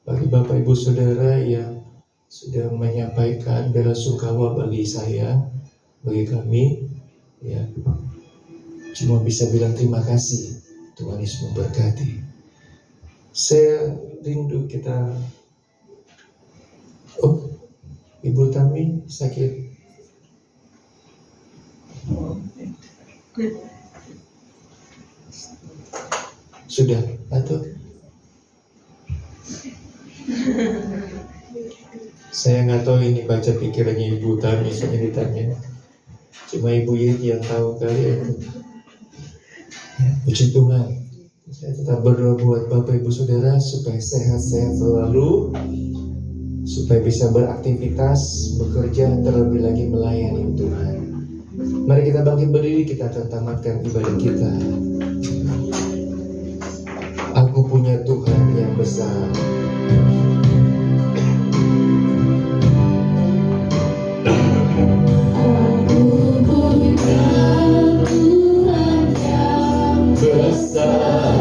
bagi Bapak Ibu Saudara yang sudah menyampaikan belasungkawa bagi saya, bagi kami, ya. Cuma bisa bilang terima kasih. Tuhan Yesus memberkati. Saya rindu kita. Oh, Ibu Tami sakit. Sudah, atau saya nggak tahu ini baca pikirannya Ibu Tami misalnya ditanya. Cuma Ibu Yeti yang tahu kali ya. Puji Tuhan. Saya tetap berdoa buat Bapak Ibu Saudara supaya sehat-sehat selalu, supaya bisa beraktivitas, bekerja, terlebih lagi melayani Tuhan. Mari kita bangkit berdiri, kita akan tamatkan ibadah kita. Aku punya Tuhan yang besar. Aku punya Tuhan yang Besar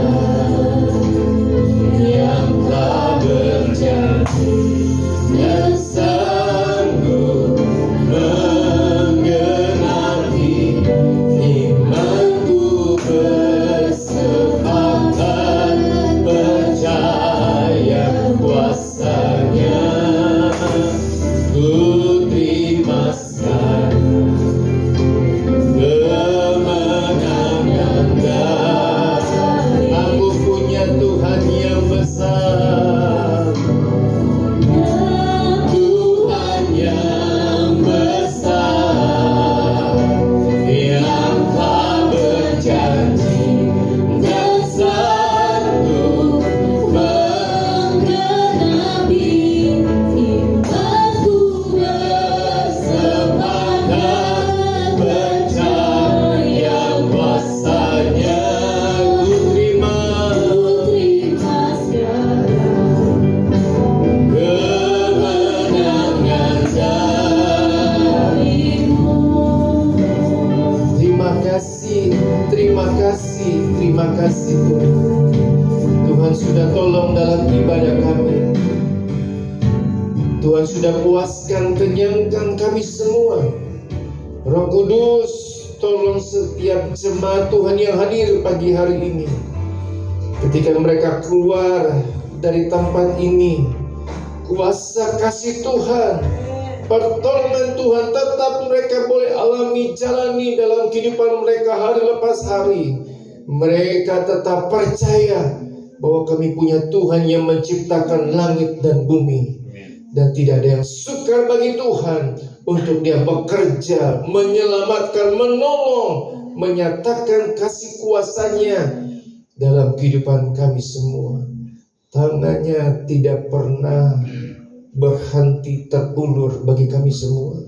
yang telah berjanji dan sanggup menggenapi imanku, bersepakat percaya kuasanya. Ku terima sekarang kemenangan dari aku punya Tuhan yang besar. Tuhan yang besar yang telah berjanji dan sanggup menggenapi imanku, bersepakat percaya kuasanya. Ku terima sekarang kemenangan darimu. Terima kasih, terima kasih, terima kasih Tuhan. Tuhan sudah tolong dalam ibadah kami. Tuhan sudah puaskan, kenyangkan kami semua. Roh Kudus, tolong setiap jemaat Tuhan yang hadir pagi hari ini. Ketika mereka keluar dari tempat ini, kuasa kasih Tuhan, pertolongan Tuhan tetap mereka boleh alami, jalani dalam kehidupan mereka hari lepas hari. Mereka tetap percaya bahwa kami punya Tuhan yang menciptakan langit dan bumi, dan tidak ada yang sukar bagi Tuhan untuk Dia bekerja, menyelamatkan, menolong, menyatakan kasih kuasanya dalam kehidupan kami semua. Tangannya tidak pernah berhenti terulur bagi kami semua.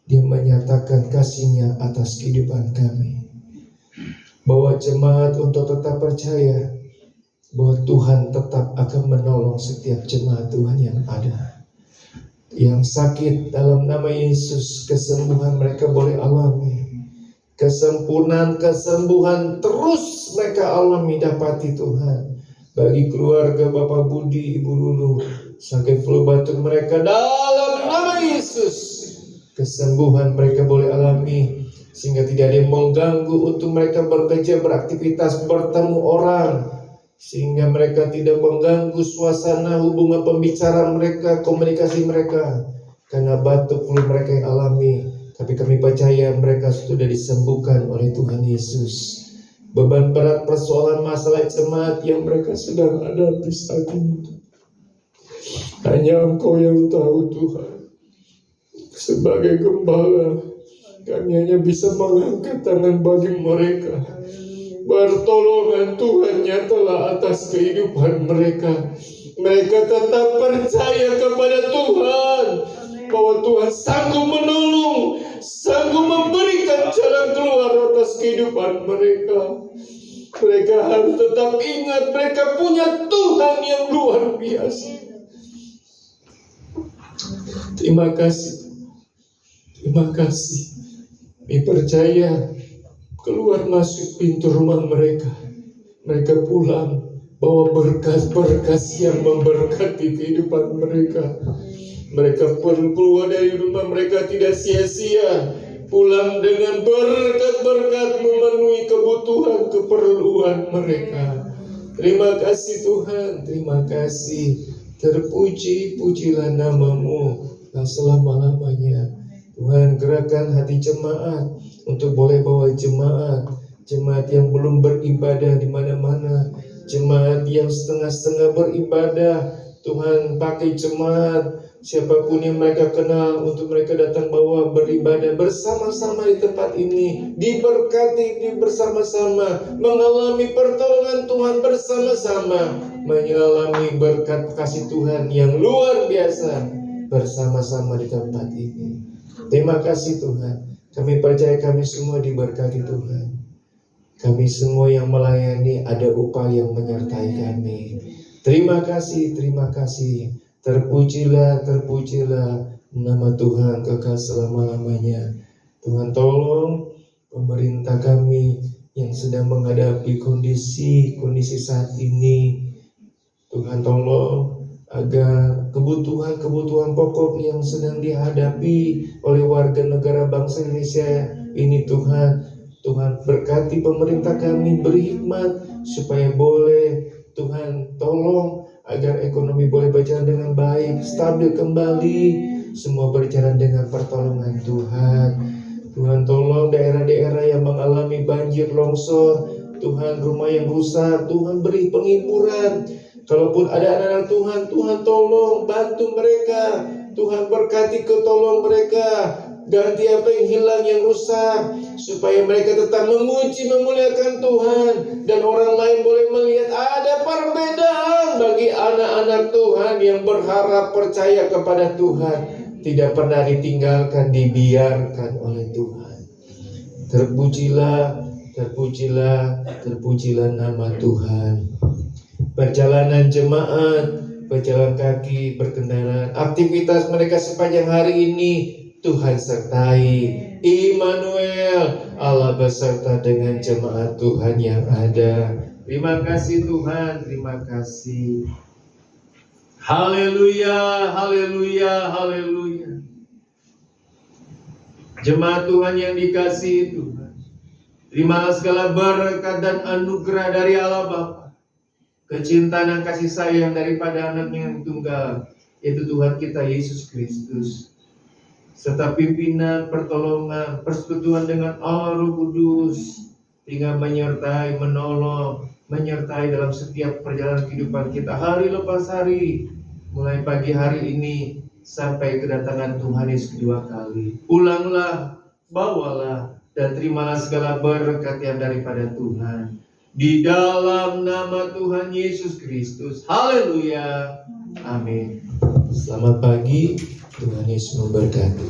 Dia menyatakan kasih-Nya atas kehidupan kami. Bawa jemaat untuk tetap percaya bahwa Tuhan tetap akan menolong setiap jemaat Tuhan yang ada. Yang sakit dalam nama Yesus, kesembuhan mereka boleh alami. Kesempurnaan, kesembuhan terus mereka alami, dapati Tuhan. Bagi keluarga Bapak Budi, Ibu Lulu, sakit flu batuk mereka dalam nama Yesus, kesembuhan mereka boleh alami, sehingga tidak ada yang mengganggu untuk mereka bekerja, beraktivitas, bertemu orang, sehingga mereka tidak mengganggu suasana hubungan pembicaraan mereka, komunikasi mereka, karena batuk flu mereka yang alami. Tapi kami percaya mereka sudah disembuhkan oleh Tuhan Yesus. Beban berat, persoalan, masalah jemaat yang mereka sedang hadapi saat ini, hanya Engkau yang tahu Tuhan. Sebagai gembala, kami hanya bisa mengangkat tangan bagi mereka. Pertolongan Tuhan nyatalah atas kehidupan mereka. Mereka tetap percaya kepada Tuhan, bahwa Tuhan sanggup menolong, sanggup memberikan jalan keluar atas kehidupan mereka. Mereka harus tetap ingat mereka punya Tuhan yang luar biasa. Terima kasih. Terima kasih. Percaya keluar masuk pintu rumah mereka, mereka pulang bawa berkas-berkas yang memberkati kehidupan mereka. Mereka keluar dari rumah mereka tidak sia-sia, pulang dengan berkat-berkat memenuhi kebutuhan keperluan mereka. Terima kasih Tuhan, terima kasih. Terpuji-pujilah namamu selama-lamanya. Tuhan, gerakkan hati jemaat untuk boleh bawa jemaat yang belum beribadah di mana-mana, jemaat yang setengah-setengah beribadah. Tuhan, pakai jemaat siapapun yang mereka kenal untuk mereka datang bawa beribadah bersama-sama di tempat ini, diberkati bersama-sama, mengalami pertolongan Tuhan bersama-sama, mengalami berkat kasih Tuhan yang luar biasa bersama-sama di tempat ini. Terima kasih Tuhan. Kami percaya kami semua diberkati Tuhan. Kami semua yang melayani ada upah yang menyertai kami. Terima kasih, terima kasih. Terpujilah, terpujilah nama Tuhan kekal selama-lamanya. Tuhan, tolong pemerintah kami yang sedang menghadapi kondisi saat ini. Tuhan, tolong agar kebutuhan pokok yang sedang dihadapi oleh warga negara bangsa Indonesia ini, Tuhan berkati pemerintah kami, beri hikmat supaya boleh, Tuhan tolong agar ekonomi boleh berjalan dengan baik, stabil kembali, semua berjalan dengan pertolongan Tuhan. Tuhan, tolong daerah-daerah yang mengalami banjir, longsor, Tuhan rumah yang rusak, Tuhan beri penghiburan. Kalaupun ada anak-anak Tuhan, Tuhan tolong bantu mereka. Tuhan berkati tolong mereka. Ganti apa yang hilang, yang rusak, supaya mereka tetap memuji, memuliakan Tuhan. Dan orang lain boleh melihat ada perbedaan bagi anak-anak Tuhan yang berharap percaya kepada Tuhan. Tidak pernah ditinggalkan, dibiarkan oleh Tuhan. Terpujilah, terpujilah, terpujilah nama Tuhan. Perjalanan jemaat, berjalan kaki, berkendaraan, aktivitas mereka sepanjang hari ini, Tuhan sertai. Immanuel, Allah beserta dengan jemaat Tuhan yang ada. Terima kasih Tuhan, terima kasih. Haleluya, haleluya, haleluya. Jemaat Tuhan yang dikasihi Tuhan, terimalah segala berkat dan anugerah dari Allah Bapa, kecintaan dan kasih sayang daripada anaknya yang tunggal, yaitu Tuhan kita Yesus Kristus, serta pimpinan, pertolongan, persekutuan dengan Allah Roh Kudus, tinggal menyertai, menolong, menyertai dalam setiap perjalanan kehidupan kita hari lepas hari, mulai pagi hari ini sampai kedatangan Tuhan Yesus kedua kali. Pulanglah, bawalah, dan terimalah segala berkat yang daripada Tuhan. Di dalam nama Tuhan Yesus Kristus. Haleluya. Amin. Selamat pagi. Tuhan Yesus memberkati.